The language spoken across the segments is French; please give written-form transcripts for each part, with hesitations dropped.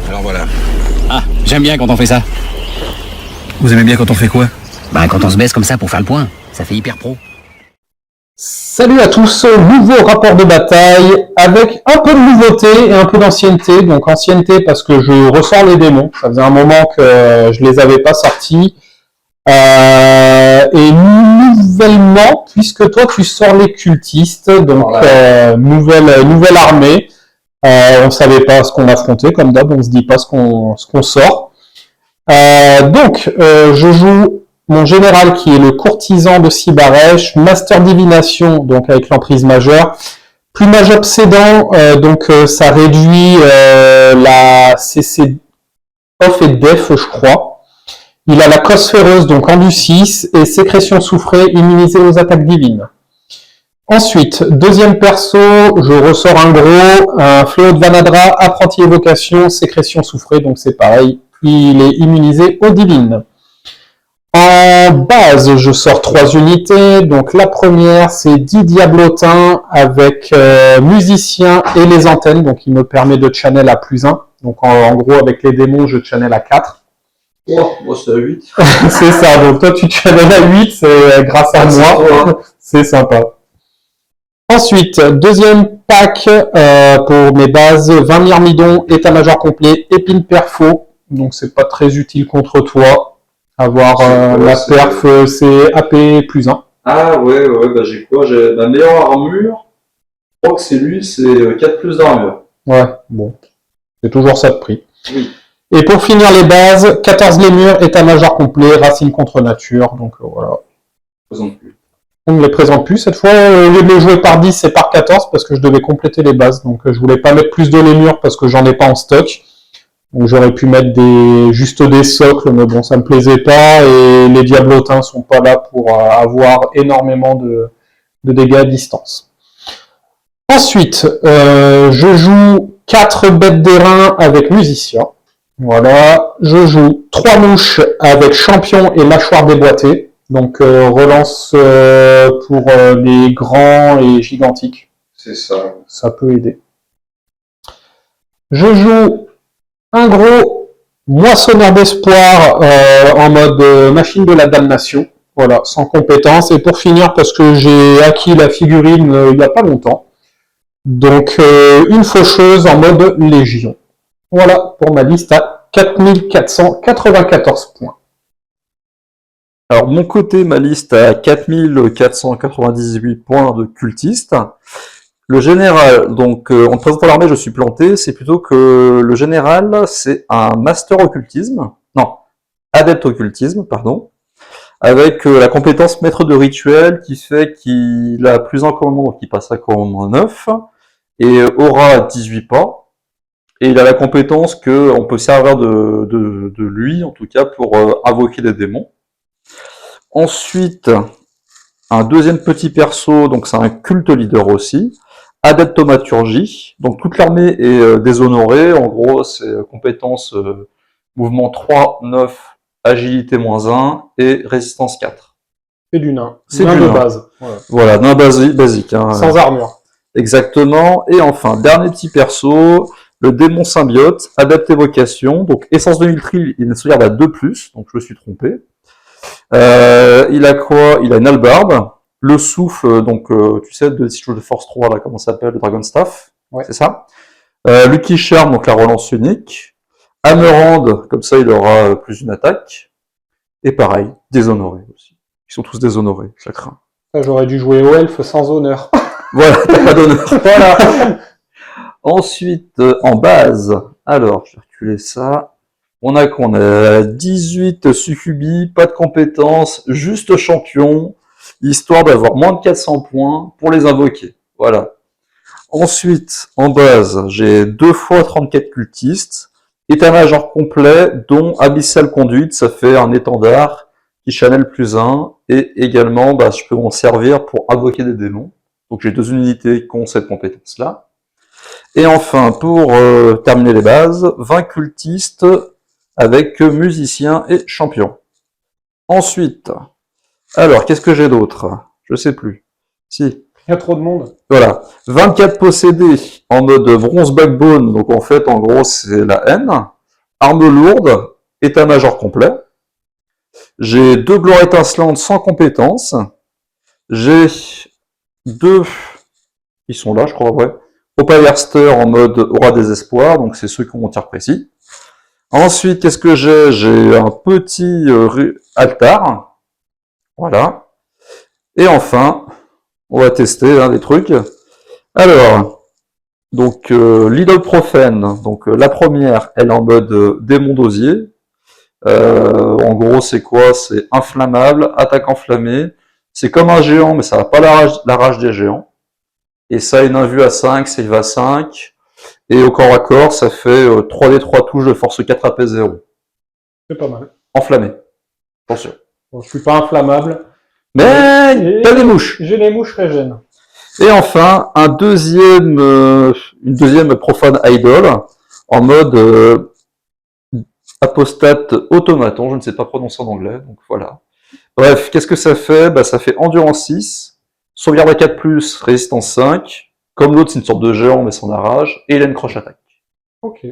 Alors voilà. Ah, j'aime bien quand on fait ça. Vous aimez bien quand on fait quoi? Bah, quand on se baisse comme ça pour faire le point. Ça fait hyper pro. Salut à tous, nouveau rapport de bataille avec un peu de nouveauté et un peu d'ancienneté. Donc ancienneté parce que je ressors les démons, ça faisait un moment que je les avais pas sortis. Et nouvellement, puisque toi tu sors les cultistes, donc voilà. Nouvelle armée. On savait pas ce qu'on affrontait, comme d'hab, on se dit pas ce qu'on sort. Je joue mon général qui est le courtisan de Sibarèche, Master Divination, donc avec l'emprise majeure, plumage obsédant, ça réduit la CC off et def, je crois. Il a la cosse féreuse, donc en du 6, et sécrétion soufrée, immunisée aux attaques divines. Ensuite, deuxième perso, je ressors un gros, un fléau de Vanadra, apprenti évocation, sécrétion soufrée, donc c'est pareil, il est immunisé aux divines. En base, je sors 3 unités. Donc la première, c'est 10 diablotins avec musicien et les antennes. Donc il me permet de channel à +1. Donc en gros, avec les démons, je channel à 4. Oh, moi c'est à 8. C'est ça. Donc toi, tu channel à 8, c'est grâce à moi. C'est sympa. Ensuite, deuxième pack pour mes bases, 20 myrmidons, état-major complet, épine perfo. Donc c'est pas très utile contre toi. Avoir la perf, c'est AP +1. Ah ouais, bah j'ai quoi? J'ai ma meilleure armure. Je crois que c'est lui, c'est 4 plus d'armure. Ouais, bon. C'est toujours ça de prix. Oui. Et pour finir les bases, 14 lémures, état-major complet, racine contre nature. Donc voilà. On ne les présente plus. Cette fois, au lieu de les jouer par 10 et par 14, parce que je devais compléter les bases. Donc je voulais pas mettre plus de lémures parce que j'en ai pas en stock. Donc j'aurais pu mettre juste des socles, mais bon, ça me plaisait pas, et les diablotins sont pas là pour avoir énormément de dégâts à distance. Ensuite, je joue 4 bêtes d'airain avec musicien. Voilà. Je joue 3 mouches avec champion et mâchoire déboîtée. Donc relance pour les grands et gigantiques. C'est ça. Ça peut aider. Je joue un gros moissonneur d'espoir en mode machine de la damnation, voilà, sans compétence. Et pour finir, parce que j'ai acquis la figurine il n'y a pas longtemps, donc une faucheuse en mode légion. Voilà pour ma liste à 4494 points. Alors, de mon côté, ma liste à 4498 points de cultiste. Le général, donc en présentant l'armée, je suis planté, c'est plutôt que le général, c'est un master occultisme, non, adepte occultisme, pardon, avec la compétence maître de rituel qui fait qu'il a +1 commandement, donc il passe à commandement 9, et aura 18 pas, et il a la compétence qu'on peut servir de lui, en tout cas, pour invoquer des démons. Ensuite, un deuxième petit perso, donc c'est un culte leader aussi, adepte thaumaturgie, donc toute l'armée est déshonorée, en gros c'est compétence mouvement 3, 9, agilité -1 et résistance 4. C'est du nain. C'est nain du de nain. base. Voilà, nain basique. Hein, sans armure. Exactement. Et enfin, dernier petit perso, le démon symbiote, adepte évocation, donc essence de Miltril, il ne se regarde à 2+, donc je me suis trompé. Il a quoi? Il a une hallebarde. Le souffle, donc tu sais, de Siege de Force 3, là, comment ça s'appelle, le Dragon Staff, ouais. C'est ça. Lucky Charm, donc la relance unique. Hammerhand, comme ça il aura plus une attaque. Et pareil, déshonoré aussi. Ils sont tous déshonorés, chacun. J'aurais dû jouer au elfe sans honneur. Voilà, t'as pas d'honneur. Voilà. Ensuite, en base, alors, je vais reculer ça. On a 18 succubis, pas de compétences, juste champion, histoire d'avoir moins de 400 points pour les invoquer. Voilà. Ensuite, en base, j'ai 2 fois 34 cultistes, état-major complet, dont Abyssal Conduite, ça fait un étendard qui channel +1, et également, je peux m'en servir pour invoquer des démons. Donc j'ai 2 unités qui ont cette compétence-là. Et enfin, pour terminer les bases, 20 cultistes avec musicien et champion. Ensuite, alors, qu'est-ce que j'ai d'autre? Je sais plus. Si. Il y a trop de monde. Voilà. 24 possédés en mode bronze backbone. Donc en fait, en gros, c'est la haine. arme lourde, état-major complet. J'ai 2 gloires étincelantes sans compétence. J'ai 2, ils sont là je crois, ouais. Opalierster en mode aura désespoir, donc c'est ceux qui ont mon tir précis. Ensuite, qu'est-ce que j'ai? J'ai un petit altar. Voilà. Et enfin, on va tester des trucs. Alors, donc l'idole profane, donc la première, elle est en mode démon d'osier. En gros, c'est quoi? C'est inflammable, attaque enflammée. C'est comme un géant, mais ça n'a pas la rage des géants. Et ça a une invue à 5, save à 5. Et au corps à corps, ça fait 3d3 touches de force 4 AP 0. C'est pas mal. Enflammé. Attention. Bon, je suis pas inflammable. Mais t'as des mouches. J'ai les mouches régènes. Et enfin, une deuxième profane idol en mode apostate automaton. Je ne sais pas prononcer en anglais, donc voilà. Bref, qu'est-ce que ça fait? Bah, ça fait endurance 6, sauvegarde à 4+, résistance 5. Comme l'autre, c'est une sorte de géant, mais sans rage. Et il a une croche attaque. Ok.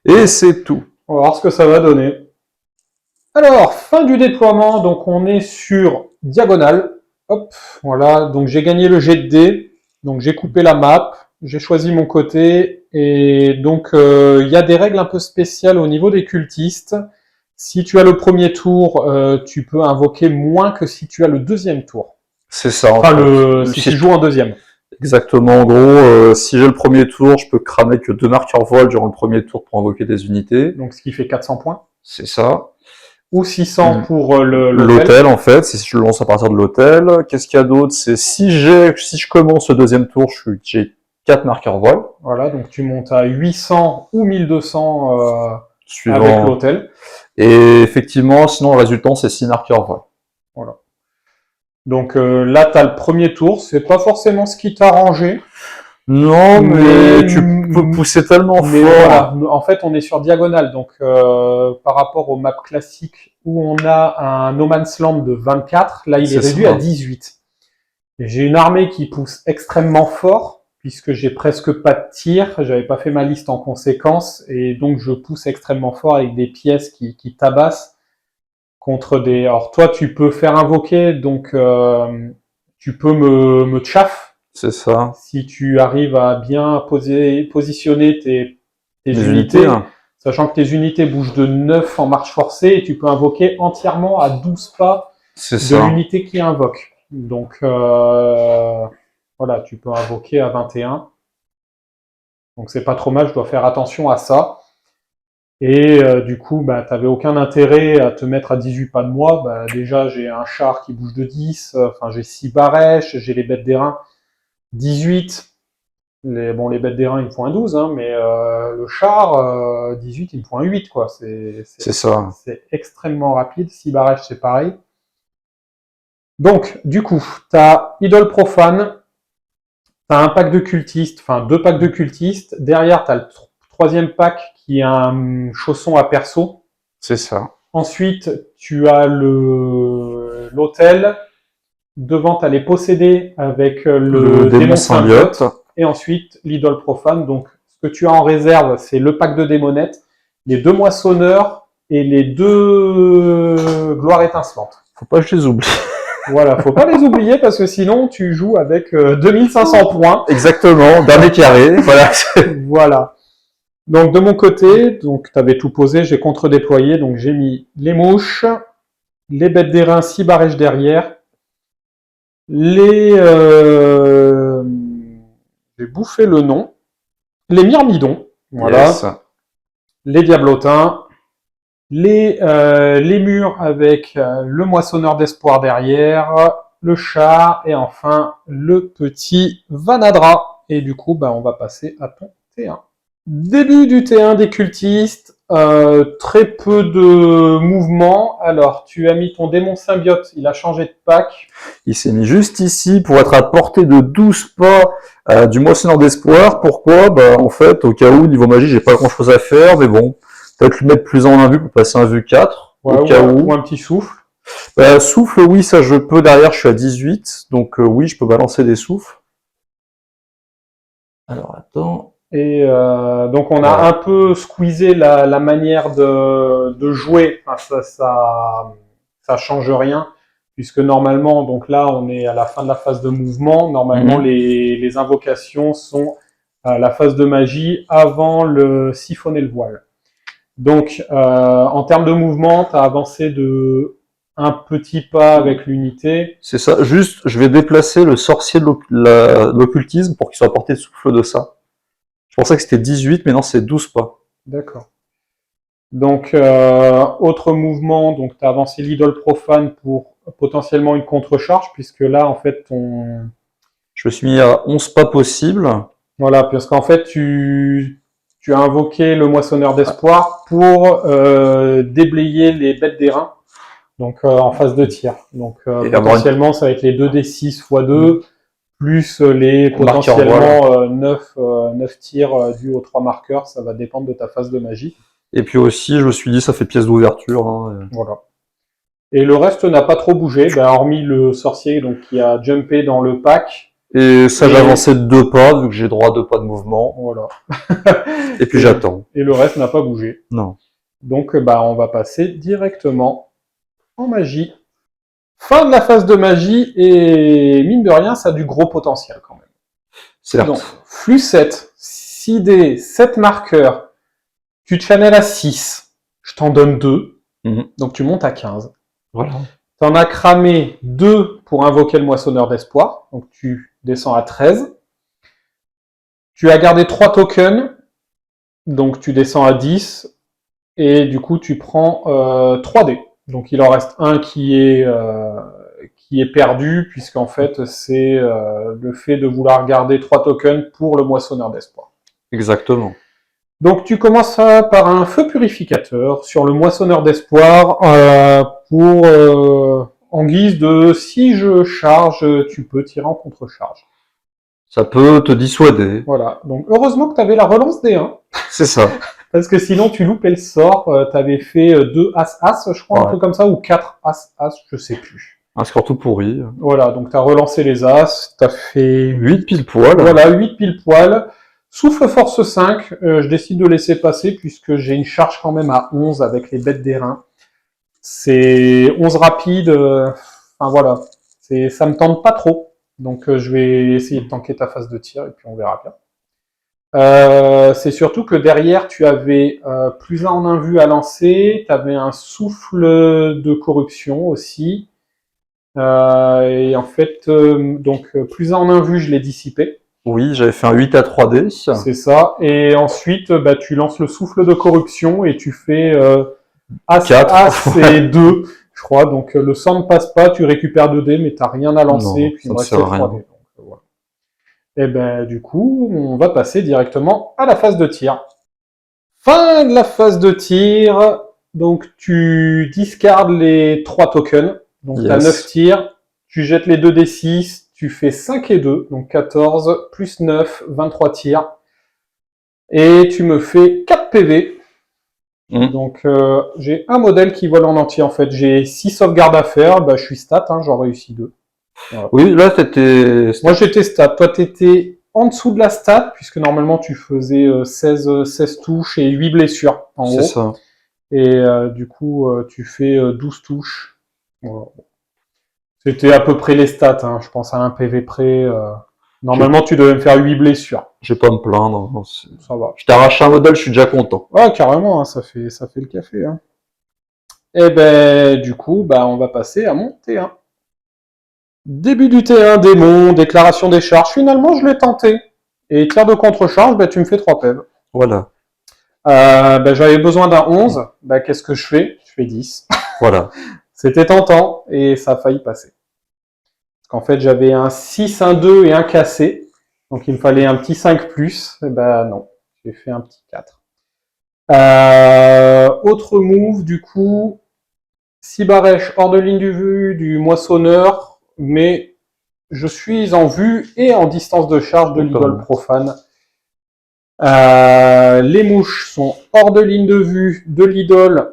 Et c'est tout. On va voir ce que ça va donner. Alors, fin du déploiement. Donc, on est sur diagonale. Hop, voilà. Donc, j'ai gagné le jet de dés. Donc, j'ai coupé la map. J'ai choisi mon côté. Et donc, il y a des règles un peu spéciales au niveau des cultistes. Si tu as le premier tour, tu peux invoquer moins que si tu as le deuxième tour. C'est ça. Enfin, si tu joues en deuxième. Exactement, en gros, si j'ai le premier tour, je peux cramer que 2 marqueurs vol durant le premier tour pour invoquer des unités. Donc ce qui fait 400 points. C'est ça. Ou 600 pour l'hôtel, en fait, si je le lance à partir de l'hôtel. Qu'est-ce qu'il y a d'autre? C'est si je commence le deuxième tour, j'ai 4 marqueurs vol. Voilà, donc tu montes à 800 ou 1200 suivant avec l'hôtel. Et effectivement, sinon le résultant, c'est 6 marqueurs vol. Voilà. Donc là, tu as le premier tour, c'est pas forcément ce qui t'a arrangé. Non, mais tu peux pousser tellement fort. Voilà. En fait, on est sur diagonale, donc par rapport aux maps classiques où on a un No Man's Land de 24, là il est réduit à 18. J'ai une armée qui pousse extrêmement fort, puisque j'ai presque pas de tir, j'avais pas fait ma liste en conséquence, et donc je pousse extrêmement fort avec des pièces qui tabassent. Contre des... Alors toi, tu peux faire invoquer, donc tu peux me chaff. C'est ça. Si tu arrives à bien positionner tes unités, sachant que tes unités bougent de 9 en marche forcée, et tu peux invoquer entièrement à 12 pas de l'unité qui invoque. Donc voilà, tu peux invoquer à 21. Donc c'est pas trop mal, je dois faire attention à ça. Et du coup, bah, t'avais aucun intérêt à te mettre à 18 pas de moi. Bah, déjà, j'ai un char qui bouge de 10, enfin j'ai 6 barèches, j'ai les bêtes d'airain 18. Les bêtes d'airain, ils me font un 12, hein, mais le char, 18, il me font un 8, quoi. C'est ça. C'est extrêmement rapide. 6 barèches, c'est pareil. Donc, du coup, t'as idole profane, t'as un pack de cultistes, enfin 2 packs de cultistes. Derrière, t'as le troisième pack qui est un chausson à perso. C'est ça. Ensuite, tu as l'hôtel. Devant, tu as les possédés avec le démon symbiote. Et ensuite, l'idole profane. Donc, ce que tu as en réserve, c'est le pack de démonettes, les 2 moissonneurs et les 2 gloires étincelantes. Faut pas que je les oublie. Voilà, faut pas les oublier parce que sinon, tu joues avec 2500 points. Exactement, dernier carré. Voilà. Voilà. Donc de mon côté, donc tu avais tout posé, j'ai contre-déployé, donc j'ai mis les mouches, les bêtes d'airain 6 barèches derrière, j'ai bouffé le nom, les myrmidons, voilà, yes. Les diablotins, les murs avec le moissonneur d'espoir derrière, le chat et enfin le petit Vanadra. Et du coup, bah, on va passer à ton T1. Début du T1 des cultistes, très peu de mouvements. Alors, tu as mis ton démon symbiote, il a changé de pack. Il s'est mis juste ici pour être à portée de 12 pas du moissonneur d'espoir. Pourquoi? Bah, en fait, au cas où, niveau magie, j'ai pas grand chose à faire, mais bon, peut-être lui mettre plus en invue pour passer un vue 4. Ouais, au cas où. Ou un petit souffle. Souffle, oui, ça je peux. Derrière, je suis à 18, donc oui, je peux balancer des souffles. Alors, attends. Et donc on a un peu squeezé la manière de jouer. Enfin, ça change rien, puisque normalement, donc là on est à la fin de la phase de mouvement. Normalement les invocations sont à la phase de magie avant le siphonner le voile. Donc en termes de mouvement, tu as avancé de un petit pas avec l'unité. C'est ça. Juste, je vais déplacer le sorcier de l'occultisme pour qu'il soit à portée de souffle de ça. Je pensais que c'était 18, mais non, c'est 12 pas. D'accord. Donc, autre mouvement, donc tu as avancé l'idole profane pour potentiellement une contre-charge, puisque là, en fait, Je me suis mis à 11 pas possibles. Voilà, parce qu'en fait, tu as invoqué le moissonneur d'espoir pour déblayer les bêtes d'airain, donc en phase de tir. Donc, potentiellement, ça va être les 2d6 x 2, plus les potentiellement 9 tirs dus aux 3 marqueurs, ça va dépendre de ta phase de magie. Et puis aussi, je me suis dit, ça fait pièce d'ouverture. Hein, Voilà. Et le reste n'a pas trop bougé, hormis le sorcier donc, qui a jumpé dans le pack. Et ça, j'ai avancé de 2 pas, vu que j'ai droit à 2 pas de mouvement. Voilà. Et puis j'attends. Et le reste n'a pas bougé. Non. Donc, on va passer directement en magie. Fin de la phase de magie, et mine de rien, ça a du gros potentiel quand même. Certes. Donc, flux 7, 6D, 7 marqueurs, tu channels à 6, je t'en donne 2, donc tu montes à 15. Voilà. Tu en as cramé 2 pour invoquer le moissonneur d'espoir, donc tu descends à 13. Tu as gardé 3 tokens, donc tu descends à 10, et du coup tu prends 3D. Donc il en reste un qui est perdu, puisqu'en fait c'est le fait de vouloir garder 3 tokens pour le moissonneur d'espoir. Exactement. Donc tu commences par un feu purificateur sur le moissonneur d'espoir en guise de si je charge, tu peux tirer en contre-charge. Ça peut te dissuader. Voilà, donc heureusement que tu avais la relance des 1. C'est ça. Parce que sinon tu loupais le sort, tu avais fait 2 As-As, je crois, un peu comme ça, ou 4 As-As, je sais plus. Un score tout pourri. Voilà, donc tu as relancé les As, tu as fait 8 pile poil. Voilà, 8 pile poil. Souffle force 5, je décide de laisser passer puisque j'ai une charge quand même à 11 avec les bêtes d'airain. C'est 11 rapide, enfin voilà, ça me tente pas trop. Donc je vais essayer de tanker ta phase de tir et puis on verra bien. C'est surtout que derrière tu avais plus 1 en invue à lancer, tu avais un souffle de corruption aussi. Et en fait, donc plus 1 en invue, je l'ai dissipé. Oui, j'avais fait un 8 à 3D. C'est ça. Et ensuite, tu lances le souffle de corruption et tu fais As, 4. As et 2, je crois. Donc le sang ne passe pas, tu récupères 2D, mais tu n'as rien à lancer. Non, puis il ça me ne reste sert à 3D. rien. Donc, voilà. Et du coup, on va passer directement à la phase de tir. Fin de la phase de tir. Donc tu discardes les 3 tokens. Donc tu as 9 tirs. Tu jettes les 2d6. Tu fais 5 et 2, donc 14, plus 9, 23 tirs. Et tu me fais 4 PV. Donc j'ai un modèle qui vole en entier en fait. J'ai 6 sauvegardes à faire, je suis stat, j'en réussis 2. Voilà. Oui, là t'étais... Moi j'étais stat, toi t'étais en dessous de la stat, puisque normalement tu faisais 16 touches et 8 blessures en gros. C'est ça. Et du coup tu fais 12 touches. Voilà. C'était à peu près les stats, je pense à un PV près. Normalement, tu devais me faire 8 blessures. Je vais pas me plaindre. Ça va. Je t'arrache un modèle, je suis déjà content. Ouais, carrément, ça fait le café. Et du coup, on va passer à mon T1. Début du T1, démon, déclaration des charges. Finalement, je l'ai tenté. Et tir de contre-charge, tu me fais 3 PV. Voilà. J'avais besoin d'un 11. Qu'est-ce que je fais? Je fais 10. Voilà. C'était tentant et ça a failli passer. Parce qu'en fait, j'avais un 6, un 2 et un cassé. Donc, il me fallait un petit 5 plus. Et non, j'ai fait un petit 4. Autre move, du coup, Sibarèche hors de ligne de vue du moissonneur, mais je suis en vue et en distance de charge de l'idole profane. Les mouches sont hors de ligne de vue de l'idole.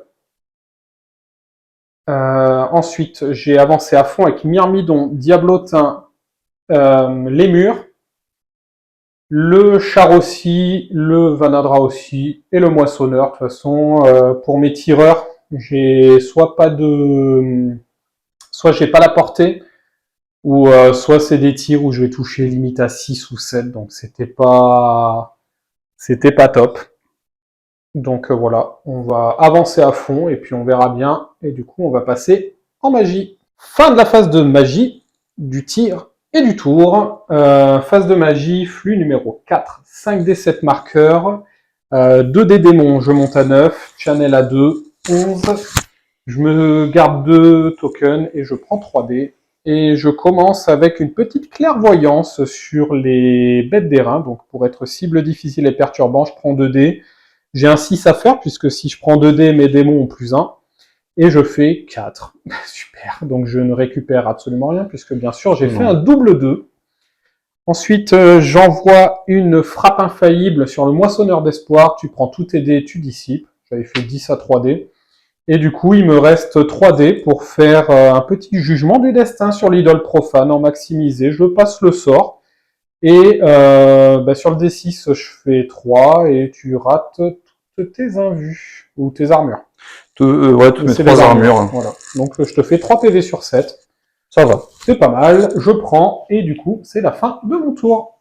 Ensuite, j'ai avancé à fond avec Myrmidon, Diablotin, les murs. Le char aussi, le Vanadra aussi, et le moissonneur. De toute façon, pour mes tireurs, j'ai soit j'ai pas la portée, ou soit c'est des tirs où je vais toucher limite à 6 ou 7, donc c'était pas top. Donc voilà, on va avancer à fond et puis on verra bien. Et du coup, on va passer en magie. Fin de la phase de magie, du tir et du tour. Phase de magie, flux numéro 4, 5d7 marqueurs, 2d démons, je monte à 9, channel à 2, 11. Je me garde 2 tokens et je prends 3d. Et je commence avec une petite clairvoyance sur les bêtes d'airain. Donc pour être cible difficile et perturbant, je prends 2d. J'ai un 6 à faire, puisque si je prends 2d, mes démons ont plus 1. Et je fais 4. Super. Donc je ne récupère absolument rien, puisque bien sûr, j'ai fait un double 2. Ensuite, j'envoie une frappe infaillible sur le moissonneur d'espoir. Tu prends tous tes dés, tu dissipes. J'avais fait 10 à 3d. Et du coup, il me reste 3d pour faire un petit jugement du destin sur l'idole profane en maximisé. Je passe le sort. Et sur le D6, je fais 3 et tu rates toutes tes invus, ou tes armures. Ouais, toutes mes 3 armures. Voilà. Donc je te fais 3 PV sur 7. Ça va. C'est pas mal. Je prends, et du coup, c'est la fin de mon tour.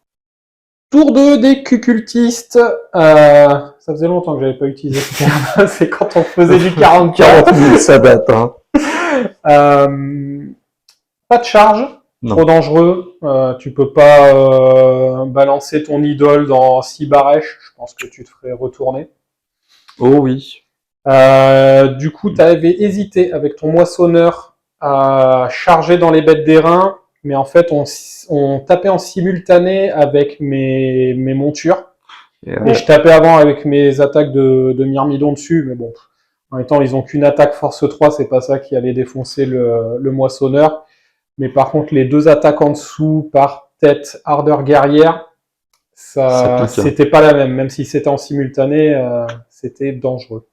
Tour 2 des cucultistes. Ça faisait longtemps que j'avais pas utilisé ce terme. C'est quand on faisait du 40 000, ça date. Hein. Pas de charge. Non. Trop dangereux, tu peux pas balancer ton idole dans 6 barèches, je pense que tu te ferais retourner. Oh oui. Du coup, tu avais hésité avec ton moissonneur à charger dans les bêtes d'airain, mais en fait, on tapait en simultané avec mes montures. Et je tapais avant avec mes attaques de myrmidon dessus, mais bon, en même temps, ils ont qu'une attaque force 3, c'est pas ça qui allait défoncer le moissonneur. Mais par contre, les 2 attaques en dessous par tête, ardeur guerrière, ça c'était pas la même. Même si c'était en simultané, c'était dangereux.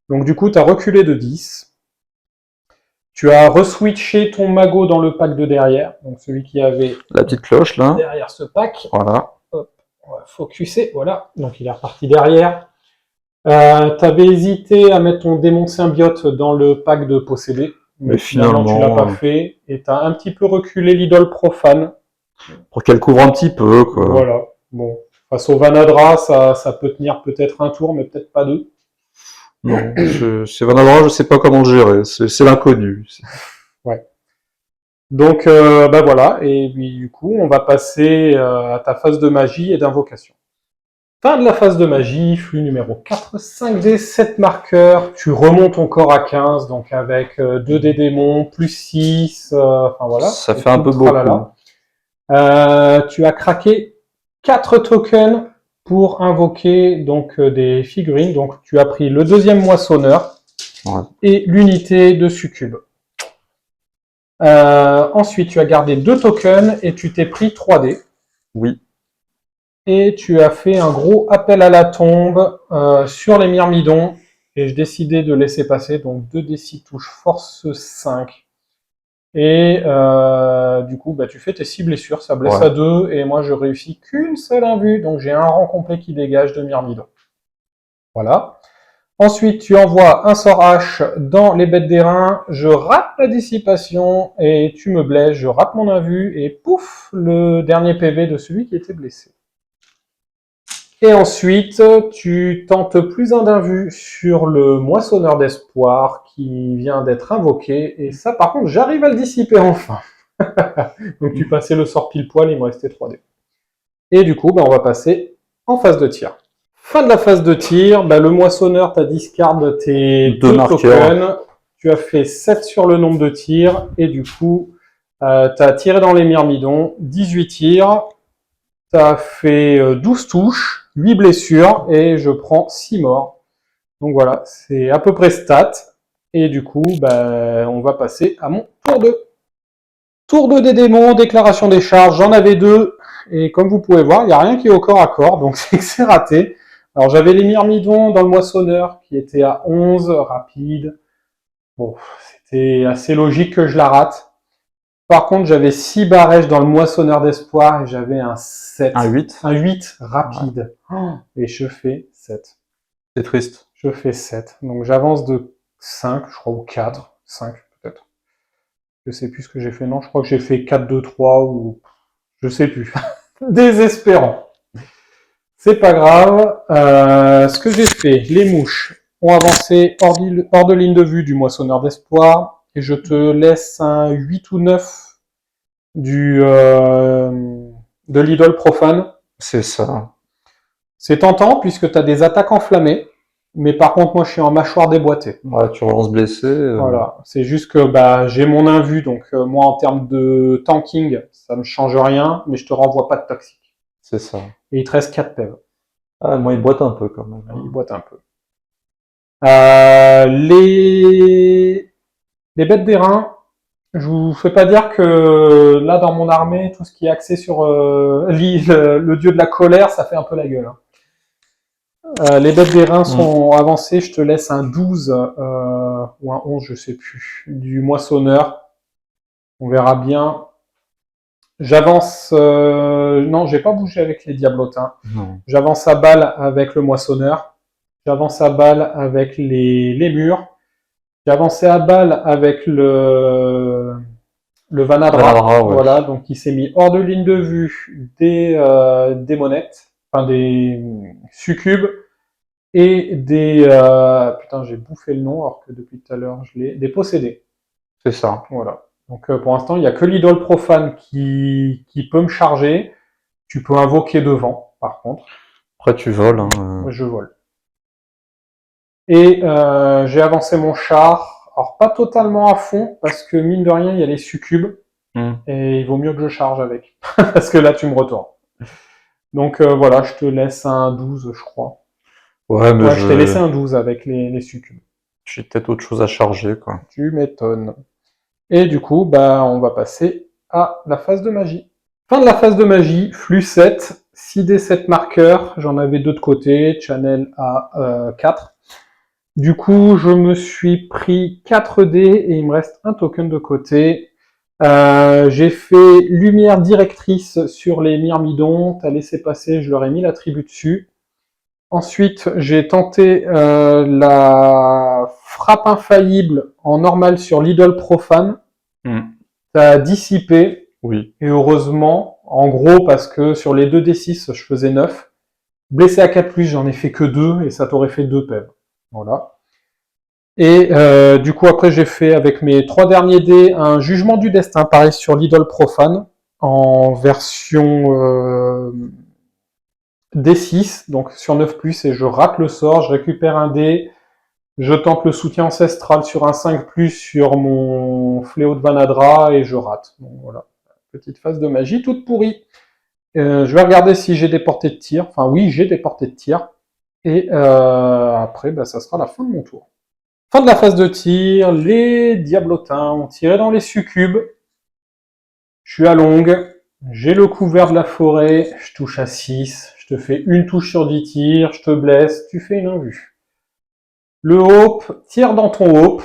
Donc du coup, tu as reculé de 10. Tu as reswitché ton magot dans le pack de derrière. Donc celui qui avait la petite cloche là. Derrière ce pack. Voilà. Hop, on va focuser. Voilà. Donc il est reparti derrière. Tu avais hésité à mettre ton démon symbiote dans le pack de possédé. Mais finalement, tu l'as pas fait, et tu as un petit peu reculé l'idole profane. Pour qu'elle couvre un petit peu, quoi. Voilà. Bon. Face au Vanadra, ça peut tenir peut-être un tour, mais peut-être pas 2. Non, c'est Vanadra, je sais pas comment le gérer. C'est l'inconnu. Ouais. Donc, voilà. Et puis, du coup, on va passer à ta phase de magie et d'invocation. Fin de la phase de magie, flux numéro 4, 5d, 7 marqueurs, tu remontes encore à 15, donc avec 2d démons, plus 6, enfin voilà. Ça fait un peu beaucoup. Tu as craqué 4 tokens pour invoquer donc des figurines, donc tu as pris le deuxième moissonneur et l'unité de succube. Ensuite, tu as gardé 2 tokens et tu t'es pris 3d. Oui. Et tu as fait un gros appel à la tombe sur les myrmidons. Et je décidais de laisser passer. Donc 2d6 touche force 5. Et du coup, tu fais tes 6 blessures. Ça blesse à 2. Et moi, je réussis qu'une seule invue. Donc j'ai un rang complet qui dégage de myrmidons. Voilà. Ensuite, tu envoies un sort H dans les bêtes d'airain. Je rate la dissipation. Et tu me blesses. Je rate mon invue. Et pouf, le dernier PV de celui qui était blessé. Et ensuite, tu tentes plus un d'invue sur le moissonneur d'espoir qui vient d'être invoqué. Et ça, par contre, j'arrive à le dissiper enfin. Donc tu passais le sort pile poil, il me restait 3D. Et du coup, on va passer en phase de tir. Fin de la phase de tir, le moissonneur, tu as discard tes 2 tokens. Tu as fait 7 sur le nombre de tirs. Et du coup, tu as tiré dans les myrmidons, 18 tirs. Tu as fait 12 touches. 8 blessures et je prends 6 morts. Donc voilà, c'est à peu près stat. Et du coup, on va passer à mon tour 2. Tour 2 des démons, déclaration des charges, j'en avais 2. Et comme vous pouvez voir, il n'y a rien qui est au corps à corps, donc c'est que c'est raté. Alors j'avais les myrmidons dans le moissonneur qui était à 11, rapide. Bon, c'était assez logique que je la rate. Par contre, j'avais 6 barèges dans le moissonneur d'espoir et j'avais un 7. Un 8. Un 8 rapide. Oh, et je fais 7. C'est triste. Je fais 7. Donc j'avance de 5, je crois, ou 4. 5 peut-être. Je sais plus ce que j'ai fait. Non, je crois que j'ai fait 4, 2, 3 ou... Je sais plus. Désespérant. C'est pas grave. Ce que j'ai fait, les mouches ont avancé hors de ligne de vue du moissonneur d'espoir. Et je te laisse un 8 ou 9 de l'idole profane. C'est ça. C'est tentant puisque tu as des attaques enflammées. Mais par contre, moi, je suis en mâchoire déboîtée. Ouais, tu relances blessé. Voilà. C'est juste que bah, j'ai mon invu. Donc, moi, en termes de tanking, ça me change rien. Mais je te renvoie pas de toxique. C'est ça. Et il te reste 4 PV. Ah, moi, il boite un peu quand même. Il boite un peu. Les bêtes d'airain, je vous fais pas dire que là, dans mon armée, tout ce qui est axé sur le dieu de la colère, ça fait un peu la gueule. Hein. Les bêtes d'airain sont avancées, je te laisse un 12 ou un 11, je sais plus, du moissonneur. On verra bien. J'avance... non, j'ai pas bougé avec les diablotins. Non. J'avance à balle avec le moissonneur. J'avance à balle avec les murs. J'ai avancé à balle avec le Vanadra. Vanadra, ouais. Voilà, donc il s'est mis hors de ligne de vue des démonettes, enfin des succubes et des... putain, j'ai bouffé le nom alors que depuis tout à l'heure je l'ai... Des possédés. C'est ça. Voilà. Donc pour l'instant, il n'y a que l'idole profane qui peut me charger. Tu peux invoquer devant, par contre. Après, tu voles. Hein. Moi, je vole. Et j'ai avancé mon char. Alors, pas totalement à fond, parce que mine de rien, il y a les succubes. Et il vaut mieux que je charge avec. Parce que là, tu me retournes. Donc voilà, je te laisse un 12, je crois. Ouais, mais je t'ai laissé un 12 avec les succubes. J'ai peut-être autre chose à charger, quoi. Tu m'étonnes. Et du coup, bah, on va passer à la phase de magie. Fin de la phase de magie, flux 7, 6d7 marqueurs, j'en avais 2 de côté, channel à 4. Du coup, je me suis pris 4 dés et il me reste un token de côté. J'ai fait lumière directrice sur les myrmidons, t'as laissé passer, je leur ai mis l'attribut dessus. Ensuite, j'ai tenté la frappe infaillible en normal sur l'idole profane. T'as dissipé. Oui. Et heureusement, en gros, parce que sur les 2d6, je faisais 9. Blessé à 4+, j'en ai fait que 2, et ça t'aurait fait 2 PEV. Voilà. Et du coup, après, j'ai fait avec mes 3 derniers dés un jugement du destin, pareil, sur l'idole profane, en version D6, donc sur 9+, et je rate le sort, je récupère un dé, je tente le soutien ancestral sur un 5+, sur mon fléau de Vanadra, et je rate. Donc voilà, petite phase de magie toute pourrie. Je vais regarder si j'ai des portées de tir. Enfin oui, j'ai des portées de tir. Et après, bah, ça sera la fin de mon tour. Fin de la phase de tir, les diablotins ont tiré dans les succubes. Je suis à longue, j'ai le couvert de la forêt, je touche à 6, je te fais une touche sur 10 tirs, je te blesse, tu fais une invue. Le hope, tire dans ton hope.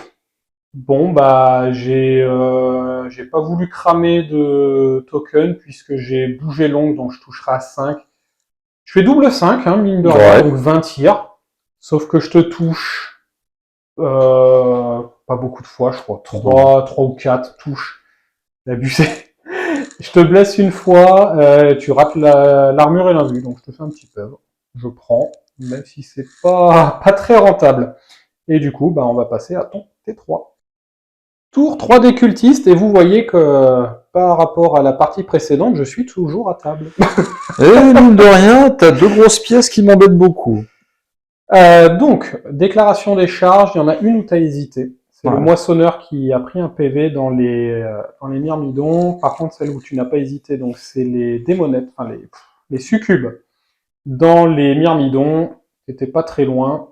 Bon, bah, j'ai pas voulu cramer de token puisque j'ai bougé longue, donc je toucherai à 5. Je fais double 5, hein, mine de rien, donc 20 tirs. Sauf que je te touche pas beaucoup de fois, je crois. 3 ou 4 touches. Abusé. Je te blesse une fois, tu rates l'armure et l'invue, donc je te fais un petit peu. Je prends, même si c'est pas très rentable. Et du coup, bah, on va passer à ton T3. Tour 3 des cultistes, et vous voyez que par rapport à la partie précédente, je suis toujours à table. Et mine de rien, t'as 2 grosses pièces qui m'embêtent beaucoup. Donc, déclaration des charges, il y en a une où tu as hésité. C'est le moissonneur qui a pris un PV dans les myrmidons. Par contre, celle où tu n'as pas hésité, donc c'est les démonettes, enfin les succubes. Dans les myrmidons, t'étais pas très loin.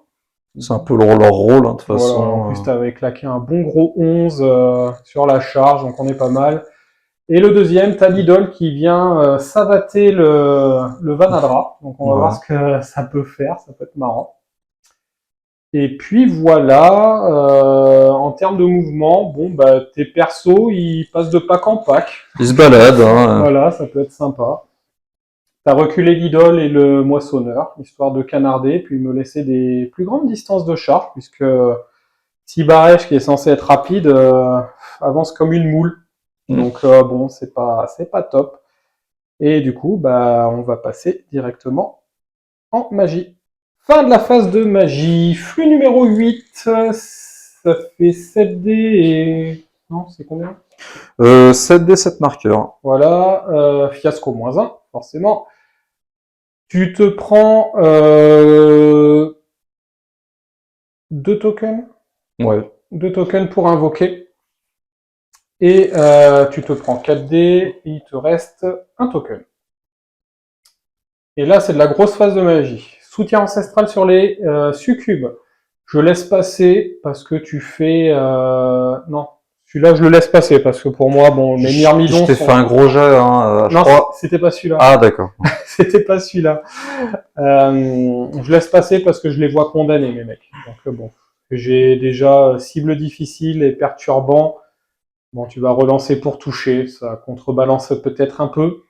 C'est un peu leur rôle, hein, de toute façon. Voilà, en plus, tu avais claqué un bon gros 11 sur la charge, donc on est pas mal. Et le deuxième, tu as l'idole qui vient savater le Vanadra. Donc on va voir ce que ça peut faire, ça peut être marrant. Et puis voilà, en termes de mouvement, bon bah tes persos ils passent de pack en pack. Il se balade, hein. Voilà, ça peut être sympa. T'as reculé l'idole et le moissonneur, histoire de canarder, puis me laisser des plus grandes distances de charge, puisque Sibarèche, qui est censé être rapide, avance comme une moule. Donc bon, c'est pas top. Et du coup, bah on va passer directement en magie. Fin de la phase de magie. Flux numéro 8, ça fait 7D et... Non, c'est combien 7D, 7 marqueurs. Voilà, fiasco -1, forcément. Tu te prends 2 tokens. Ouais. 2 tokens pour invoquer. Et tu te prends 4D, et il te reste un token. Et là, c'est de la grosse phase de magie. Soutien ancestral sur les succubes. Je laisse passer parce que tu fais... Non, celui-là, je le laisse passer parce que pour moi, bon, mes myrmidons Je t'ai fait un gros jet, hein, je Non, crois. c'était pas celui-là. Ah, d'accord. C'était pas celui-là. Je laisse passer parce que je les vois condamnés, mes mecs. Donc bon, j'ai déjà cible difficile et perturbant. Bon, tu vas relancer pour toucher, ça contrebalance peut-être un peu.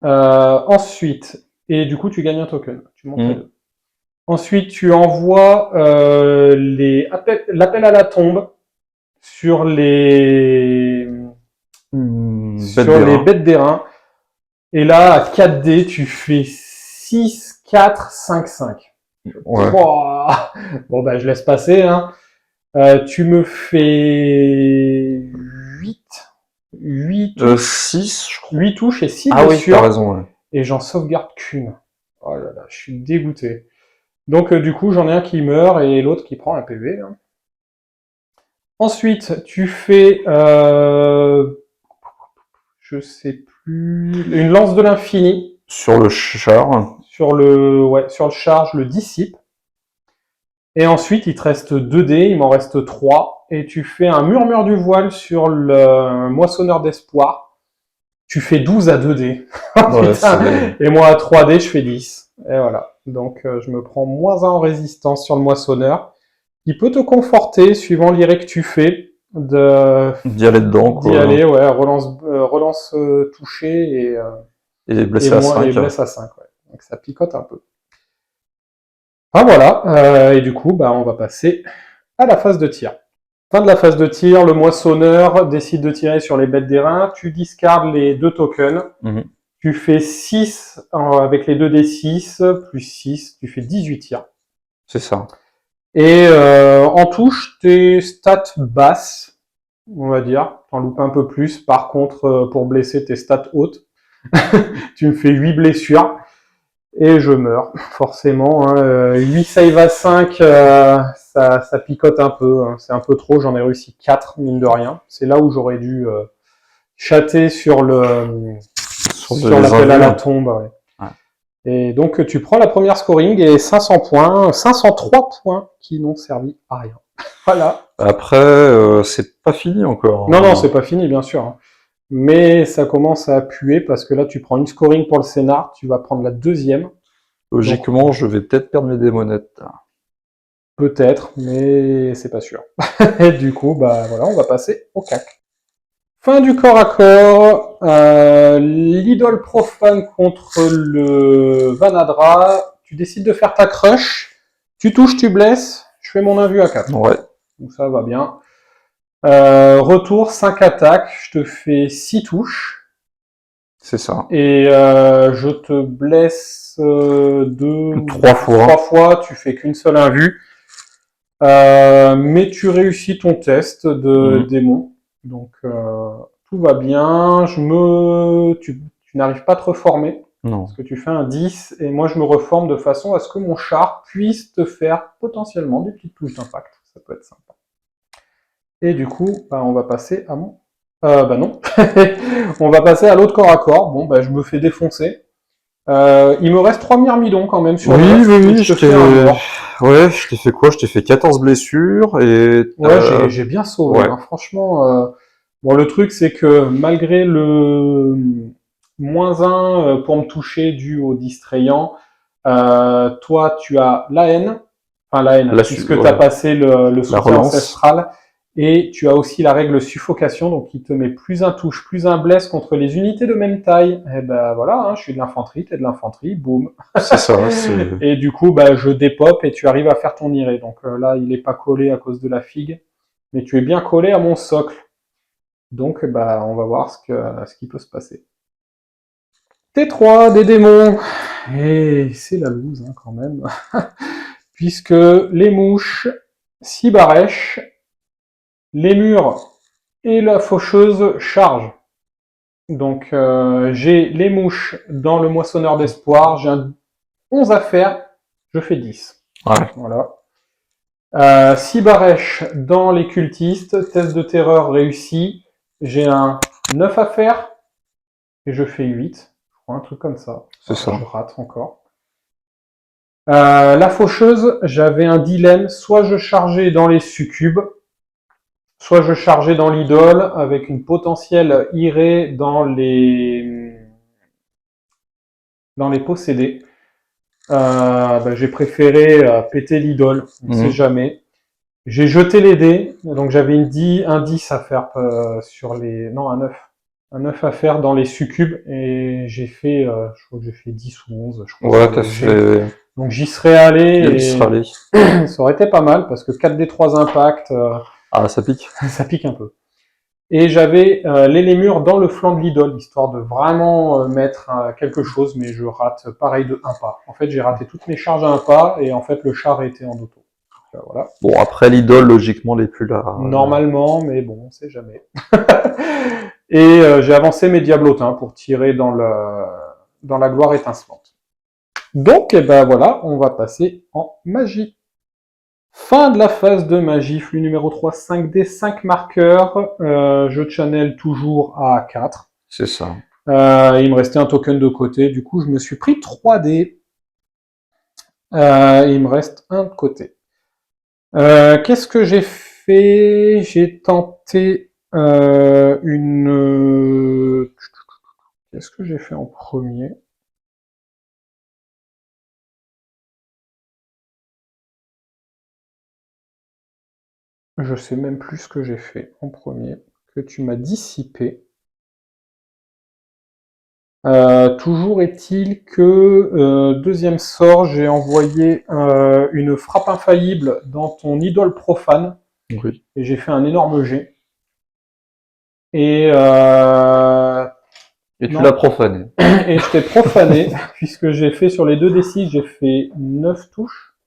Ensuite, et du coup, tu gagnes un token. Tu montes les deux. Ensuite, tu envoies l'appel à la tombe sur les bêtes d'airain. Et là, à 4D, tu fais 6, 4, 5, 5. Ouais. Wow. Bon, bah, je laisse passer. Hein. Tu me fais 8 6, je crois. 8 touches et 6 Ah oui, blessures. t'as raison, ouais. Et j'en sauvegarde qu'une. Oh là là, je suis dégoûté. Donc du coup, j'en ai un qui meurt et l'autre qui prend un PV. Hein. Ensuite, tu fais... je sais plus... Une lance de l'infini. Sur le char. Sur le char, je le dissipe. Et ensuite, il te reste 2D, il m'en reste 3. Et tu fais un murmure du voile sur le moissonneur d'espoir. Tu fais 12 à 2D. Ouais, et moi à 3D, je fais 10. Et voilà. Donc je me prends -1 en résistance sur le moissonneur. Il peut te conforter, suivant l'iré que tu fais, d'y aller dedans, quoi. D'y aller, ouais, relance touché et blessé à 5. Et blesse à 5, ouais. Donc ça picote un peu. Ah voilà, et du coup, bah, on va passer à la phase de tir. Fin de la phase de tir, le moissonneur décide de tirer sur les bêtes d'airain, tu discardes les 2 tokens, tu fais 6 avec les 2d6, plus 6, tu fais 18 tirs. C'est ça. Et en touche, tes stats basses, on va dire, t'en loupes un peu plus, par contre, pour blesser, tes stats hautes. Tu me fais 8 blessures. Et je meurs, forcément. Hein. 8 save à 5, ça picote un peu. Hein. C'est un peu trop, j'en ai réussi 4, mine de rien. C'est là où j'aurais dû chatter sur l'appel à la tombe. Ouais. Ouais. Et donc, tu prends la première scoring et 500 points, 503 points qui n'ont servi à rien. Voilà. Après, c'est pas fini encore. Non, non, c'est pas fini, bien sûr. Hein. Mais ça commence à puer parce que là, tu prends une scoring pour le scénar, tu vas prendre la deuxième. Logiquement, donc, je vais peut-être perdre mes démonettes. Peut-être, mais c'est pas sûr. Et du coup, bah voilà, on va passer au CAC. Fin du corps à corps, l'idole profane contre le Vanadra. Tu décides de faire ta crush, tu touches, tu blesses, je fais mon invu à 4. Ouais. Donc ça va bien. Retour, 5 attaques, je te fais 6 touches. C'est ça. Et je te blesse 3 fois, tu fais qu'une seule invue. Mais tu réussis ton test de démon. Donc tout va bien. Tu n'arrives pas à te reformer. Non. Parce que tu fais un 10 et moi je me reforme de façon à ce que mon char puisse te faire potentiellement des petites touches d'impact. Ça peut être sympa. Et du coup, bah, on va passer à mon... bah non. On va passer à l'autre corps à corps. Bon, bah je me fais défoncer. Il me reste 3 myrmidons quand même sur oui, le oui, je t'ai fait quoi? Je t'ai fait 14 blessures et... Ouais, j'ai bien sauvé, hein, franchement. Bon, le truc, c'est que malgré le -1 pour me toucher dû au distrayant, toi, tu as la haine, Enfin, la haine, La puisque su- tu as ouais. passé le soutien relance. ancestral. Et tu as aussi la règle suffocation, donc qui te met plus un touche, plus un bless contre les unités de même taille. Et ben voilà, hein, je suis de l'infanterie, t'es de l'infanterie, boum. C'est ça, c'est... Et du coup, bah, je dépop et tu arrives à faire ton iré. Donc là, il est pas collé à cause de la figue, mais tu es bien collé à mon socle. Donc bah, on va voir ce qui peut se passer. T3, des démons. Et c'est la loose hein, quand même. Puisque les mouches, 6 barèches, les murs et la faucheuse chargent. Donc j'ai les mouches dans le moissonneur d'espoir, j'ai 11 à faire, je fais 10. Ouais. Voilà. 6 barèches dans les cultistes, test de terreur réussi, j'ai un 9 à faire, et je fais 8. Je crois un truc comme ça. C'est ça. Je rate encore. La faucheuse, j'avais un dilemme, soit je chargeais dans les succubes, soit je chargeais dans l'idole avec une potentielle irée dans les possédés. Bah, j'ai préféré péter l'idole, on ne sait jamais. J'ai jeté les dés, donc j'avais un 10 à faire sur les... Non, un 9. Un 9 à faire dans les succubes, et j'ai fait, je crois que j'ai fait 10 ou 11. Je crois Ouais, t'as fait... Donc j'y serais allé, Il sera allé. ça aurait été pas mal, parce que 4 des 3 impacts, Ah, ça pique. ça pique un peu. Et j'avais les lémures dans le flanc de l'idole, histoire de vraiment mettre quelque chose, mais je rate pareil de un pas. En fait, j'ai raté toutes mes charges à un pas, et en fait, le char était en auto. Voilà. Bon, après, l'idole, logiquement, n'est plus là. Normalement, mais bon, on sait jamais. Et j'ai avancé mes diablotins pour tirer dans la gloire étincelante. Donc, eh ben voilà, on va passer en magie. Fin de la phase de magie, flux numéro 3, 5D, 5 marqueurs. Je channel toujours à 4. C'est ça. Il me restait un token de côté, du coup je me suis pris 3D. Il me reste un de côté. Qu'est-ce que j'ai fait? J'ai tenté une... Qu'est-ce que j'ai fait en premier? Je sais même plus ce que j'ai fait en premier, que tu m'as dissipé. Toujours est-il que, deuxième sort, j'ai envoyé une frappe infaillible dans ton idole profane, Oui. et j'ai fait un énorme jet. Et Et tu non. l'as profané. Et je t'ai profané, puisque j'ai fait sur les 2d6, j'ai fait 9 touches.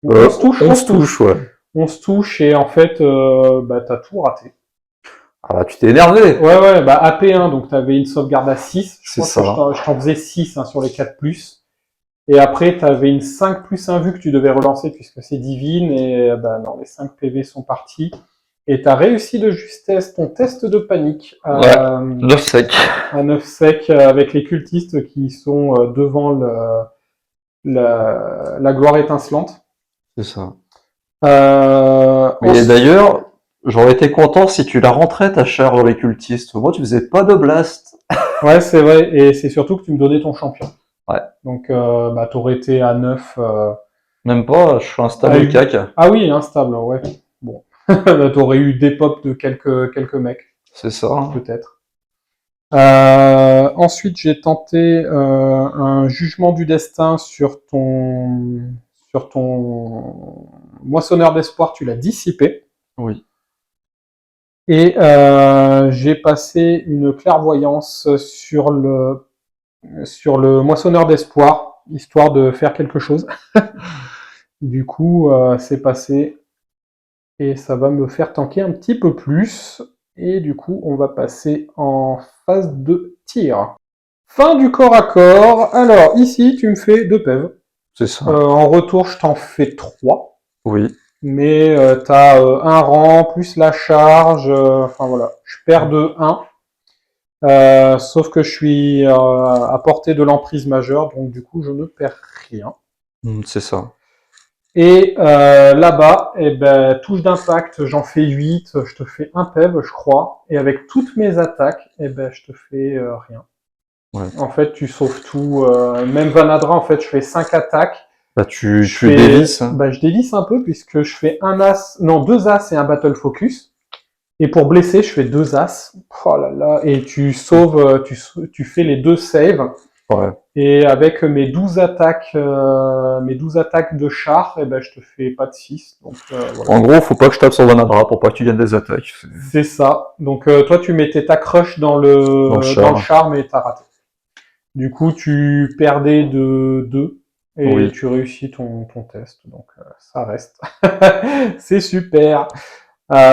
11 touches, 11 touches, ouais. 11 touches, et en fait, bah, t'as tout raté. Ah bah, tu t'es énervé. Ouais, bah AP1, donc t'avais une sauvegarde à 6. Je C'est crois que je t'en faisais 6 hein, sur les 4+. Et après, t'avais une 5+1 vue que tu devais relancer, puisque c'est divine, et bah non, les 5 PV sont partis. Et t'as réussi de justesse ton test de panique à 9 sec. À 9 sec avec les cultistes qui sont devant la gloire étincelante. C'est ça. Et Mais d'ailleurs, j'aurais été content si tu la rentrais ta charge dans les cultistes. Moi, tu faisais pas de blast. Ouais, c'est vrai, et c'est surtout que tu me donnais ton champion. Ouais. Donc, bah, t'aurais été à 9. Même pas, je suis instable Ah, cac. Ah oui, instable, ouais. Bon. Bah, t'aurais eu des pops de quelques mecs. C'est ça. Peut-être. Ensuite, j'ai tenté un jugement du destin sur ton moissonneur d'espoir, tu l'as dissipé. Oui. Et j'ai passé une clairvoyance sur le moissonneur d'espoir, histoire de faire quelque chose. Du coup, c'est passé. Et ça va me faire tanker un petit peu plus. Et du coup, on va passer en phase de tir. Fin du corps à corps. Alors, ici, tu me fais 2 PEV. C'est ça. En retour, je t'en fais 3. Oui. Mais t'as un rang, plus la charge. Enfin voilà, je perds de 1. Sauf que je suis à portée de l'emprise majeure, donc du coup, je ne perds rien. C'est ça. Et là-bas, eh ben, touche d'impact, j'en fais 8, je te fais un PEV, je crois. Et avec toutes mes attaques, eh ben, je te fais rien. Ouais. En fait, tu sauves tout. Même Vanadra, en fait, je fais 5 attaques. Bah, tu Je fais- dévisses. Bah, je dévisse un peu puisque je fais deux as et un battle focus. Et pour blesser, je fais 2 as. Oh là là. Et tu sauves, tu fais les 2 saves. Ouais. Et avec mes 12 attaques de char, eh ben, je te fais pas de 6. Donc, voilà. En gros, faut pas que je tape sur Vanadra pour pas que tu gagnes des attaques. C'est ça. Donc, toi, tu mettais ta crush dans Dans le char. le char, mais t'as raté. Du coup, tu perdais de 2 et Oui. tu réussis ton test. Donc, ça reste. C'est super.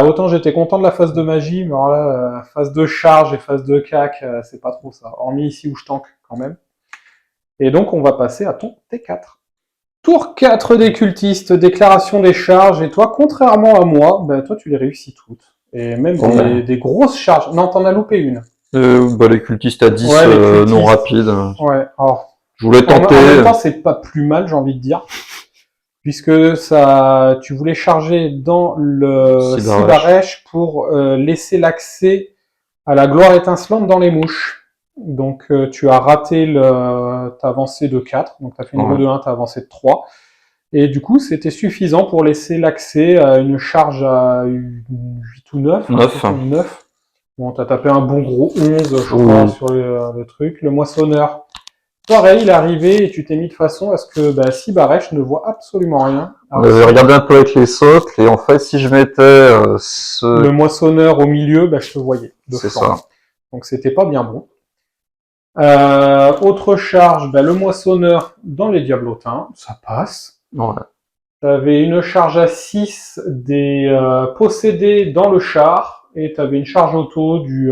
Autant j'étais content de la phase de magie, mais alors là, phase de charge et phase de cac, c'est pas trop ça. Hormis ici où je tank quand même. Et donc, on va passer à ton T4. Tour 4 des cultistes, déclaration des charges, et toi, contrairement à moi, ben, toi, tu les réussis toutes. Et même Ouais. des grosses charges. Non, t'en as loupé une. Bah, les cultistes à 10 Ouais, les cultistes. non rapides. Ouais, alors, Je voulais en tenter. même temps, c'est pas plus mal, j'ai envie de dire. Puisque ça, tu voulais charger dans le Cybarèche. Cybarèche pour laisser l'accès à la gloire étincelante dans les mouches. Donc tu as raté ta avancée de 4, donc tu as fait une roue de 1, tu as avancé de 3. Et du coup, c'était suffisant pour laisser l'accès à une charge à 8 ou 9. 9. 9. Bon, tu as tapé un bon gros 11, je crois, sur le truc. Le moissonneur, pareil, il est arrivé et tu t'es mis de façon à ce que Cybarèche ne voit absolument rien. On avait regardé un peu avec les socles, et en fait, si je mettais le moissonneur au milieu, je te voyais. C'est ça. Donc c'était pas bien bon. Autre charge, le moissonneur dans les diablotins, ça passe. Ouais. T'avais une charge à 6 des possédés dans le char, et t'avais une charge auto de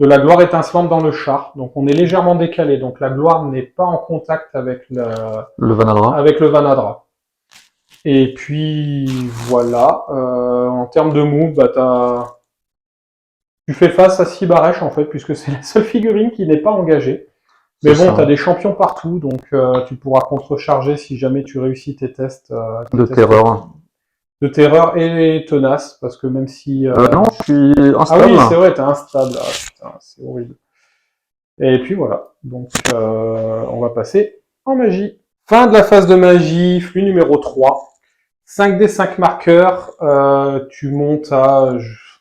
la gloire étincelante dans le char. Donc on est légèrement décalé, donc la gloire n'est pas en contact avec le Vanadra. Et puis voilà, en termes de move, tu fais face à Cybarèche en fait, puisque c'est la seule figurine qui n'est pas engagée. Mais bon, t'as des champions partout, donc tu pourras contrecharger si jamais tu réussis tes tests. De terreur. De terreur et tenace, parce que même si... non, je suis instable. Ah oui, c'est vrai, t'es instable. Ah putain, c'est horrible. Et puis voilà, donc on va passer en magie. Fin de la phase de magie, flux numéro 3. 5 des 5 marqueurs, tu montes à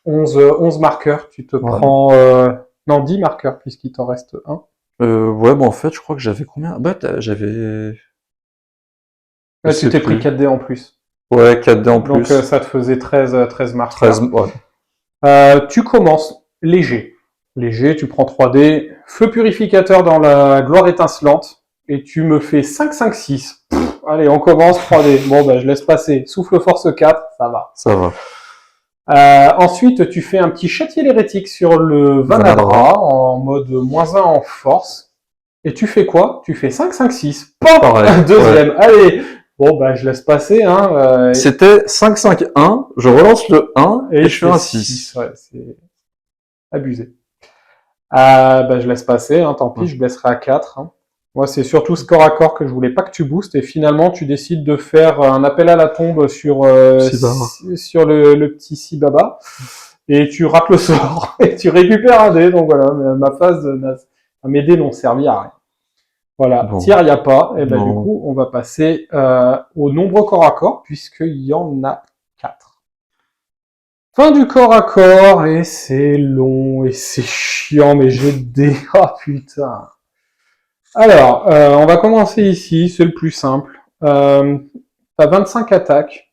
11 marqueurs, tu te prends... non, 10 marqueurs, puisqu'il t'en reste 1. Ouais, en fait, je crois que j'avais combien? J'avais... tu t'es pris 4 dés en plus. Ouais, 4 dés en plus. Donc ça te faisait 13 marqueurs. 13, ouais. Tu commences léger. Léger, tu prends 3 dés. Feu purificateur dans la gloire étincelante. Et tu me fais 5, 5, 6. Allez, on commence, 3 dés. Bon, je laisse passer. Souffle force 4, ça va. Ça va. Ensuite, tu fais un petit châtier hérétique sur le Vanadra en mode -1 en force. Et tu fais quoi? Tu fais 5, 5, 6. Pop! Pareil, Deuxième. Ouais. Allez! Bon, je laisse passer. Hein, C'était 5, 5, 1. Je relance le 1 et je fais un 6. Ouais, c'est abusé. Je laisse passer. Hein, tant pis, je blesserai à 4. Hein. Moi, c'est surtout score à corps que je voulais pas que tu boostes. Et finalement, tu décides de faire un appel à la tombe sur le petit Sibaba. Et tu rates le sort. Et tu récupères un dé. Donc voilà, mes dés n'ont servi à rien. Voilà, Bon. tir, il n'y a pas. Et du coup, on va passer au nombre corps à corps, puisqu'il y en a 4. Fin du corps à corps, et c'est long, et c'est chiant, mais j'ai des... Ah putain. Alors, on va commencer ici, c'est le plus simple. T'as 25 attaques,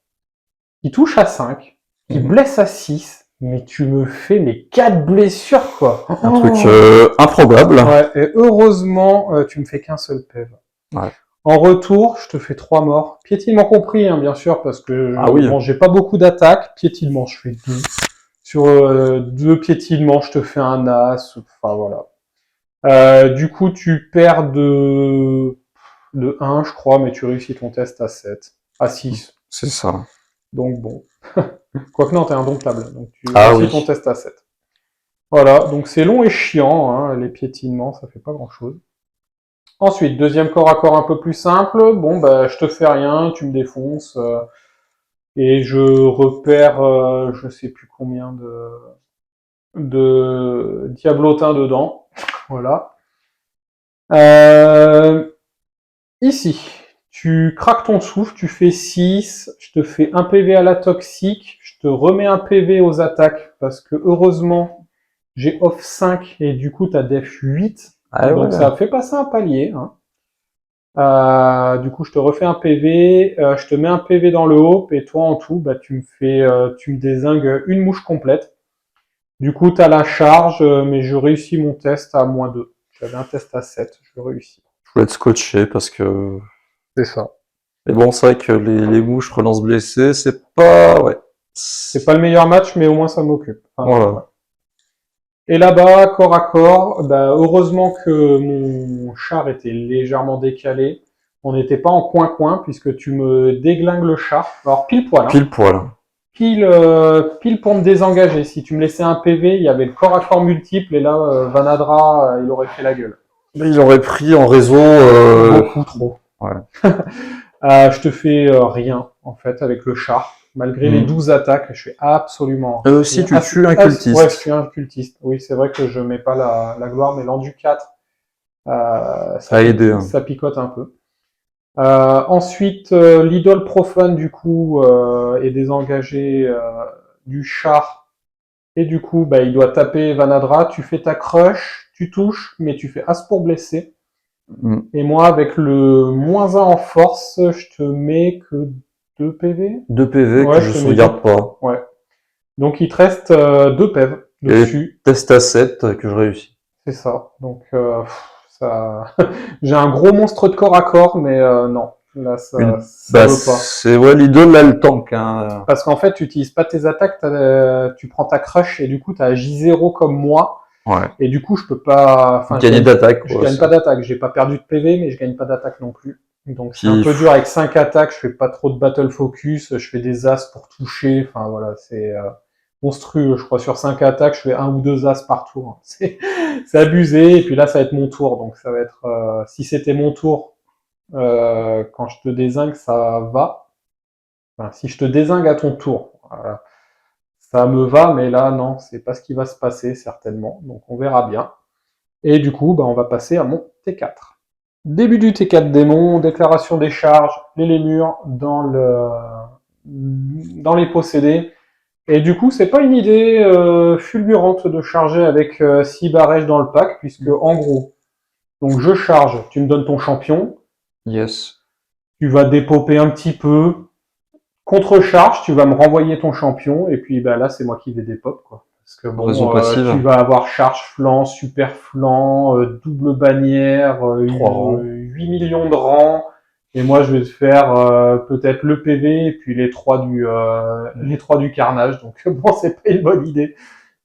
qui touchent à 5, qui blessent à 6, mais tu me fais 4 blessures, quoi. Un truc improbable. Ouais, et heureusement, tu me fais qu'un seul PEV. Ouais. En retour, je te fais 3 morts. Piétinement compris, hein, bien sûr, parce que j'ai pas beaucoup d'attaques. Piétinement, je fais 2. Sur 2 piétinements, je te fais un as. Enfin, voilà. Du coup, tu perds de 1, je crois, mais tu réussis ton test à 7. À 6. C'est ça. Donc bon. Quoique non, t'es indomptable. Donc tu réussis ton test à 7. Voilà, donc c'est long et chiant, hein, les piétinements, ça fait pas grand-chose. Ensuite, deuxième corps à corps un peu plus simple. Bon, je te fais rien, tu me défonces. Et je repère, je sais plus combien de diablotins dedans. Voilà. Ici, Tu craques ton souffle, tu fais 6, je te fais un PV à la toxique, je te remets un PV aux attaques, parce que heureusement, j'ai off 5 et du coup, t'as def 8. Ah Donc ouais. ça fait passer un palier. Hein. Du coup, je te refais un PV, je te mets un PV dans le hope, et toi, en tout, bah, tu me dézingues une mouche complète. Du coup, t'as la charge, mais je réussis mon test à -2. J'avais un test à 7, je réussis. Je voulais être scotché parce que. C'est ça. Mais bon, c'est vrai que les mouches relance blessées, c'est pas. Ouais. C'est pas le meilleur match, mais au moins ça m'occupe. Enfin, Voilà. ouais. Et là-bas, corps à corps, bah, heureusement que mon char était légèrement décalé. On n'était pas en coin-coin, puisque tu me déglingues le char. Alors pile poil, hein. Pile poil. Pile pour me désengager. Si tu me laissais un PV, il y avait le corps à corps multiple, et là, Vanadra, il aurait fait la gueule. Mais il aurait pris en réseau. Beaucoup trop. Ouais. Je te fais rien, en fait, avec le char. Malgré les 12 attaques, je fais absolument rien. Aussi, tu tues un cultiste. Ouais, je suis un cultiste. Oui, c'est vrai que je mets pas la gloire, mais l'endu 4, Ça a aidé. Hein. ça picote un peu. Ensuite, l'idole profane, du coup, est désengagé du char. Et du coup, bah, il doit taper Vanadra. Tu fais ta crush, tu touches, mais tu fais as pour blesser. Et moi, avec le -1 en force, je te mets que 2 PV. 2 PV Ouais, que je sauvegarde pas. Ouais. Donc il te reste 2 PV dessus. Test à 7 que je réussis. C'est ça. Donc ça, j'ai un gros monstre de corps à corps, mais non, là ça veut pas. C'est ouais, l'idole là le tank. Hein. Parce qu'en fait, tu utilises pas tes attaques, tu prends ta crush et du coup t'as J0 comme moi. Ouais. Et du coup, je peux pas. Enfin, gagner d'attaque. Je gagne pas d'attaque. J'ai pas perdu de PV, mais je gagne pas d'attaque non plus. Donc c'est un peu dur avec 5 attaques. Je fais pas trop de battle focus. Je fais des as pour toucher. Enfin voilà, c'est monstrueux. Je crois sur 5 attaques, je fais 1 ou 2 as par tour. C'est abusé. Et puis là, ça va être mon tour. Donc ça va être. Si c'était mon tour, quand je te dézingue, ça va. Enfin, si je te dézingue à ton tour. Voilà. Ça me va, mais là, non, c'est pas ce qui va se passer, certainement. Donc, on verra bien. Et du coup, bah, on va passer à mon T4. Début du T4 démon, déclaration des charges, les lémures dans les possédés. Et du coup, c'est pas une idée fulgurante de charger avec 6 barèges dans le pack, puisque, en gros, donc je charge, tu me donnes ton champion. Yes. Tu vas dépoper un petit peu. Contre-charge, tu vas me renvoyer ton champion, et puis bah, là, c'est moi qui vais dépop, quoi. Parce que bon, tu vas avoir charge flanc, super flanc, double bannière, 8 millions de rangs, et moi je vais te faire peut-être le PV, et puis les 3 du carnage, donc bon, c'est pas une bonne idée.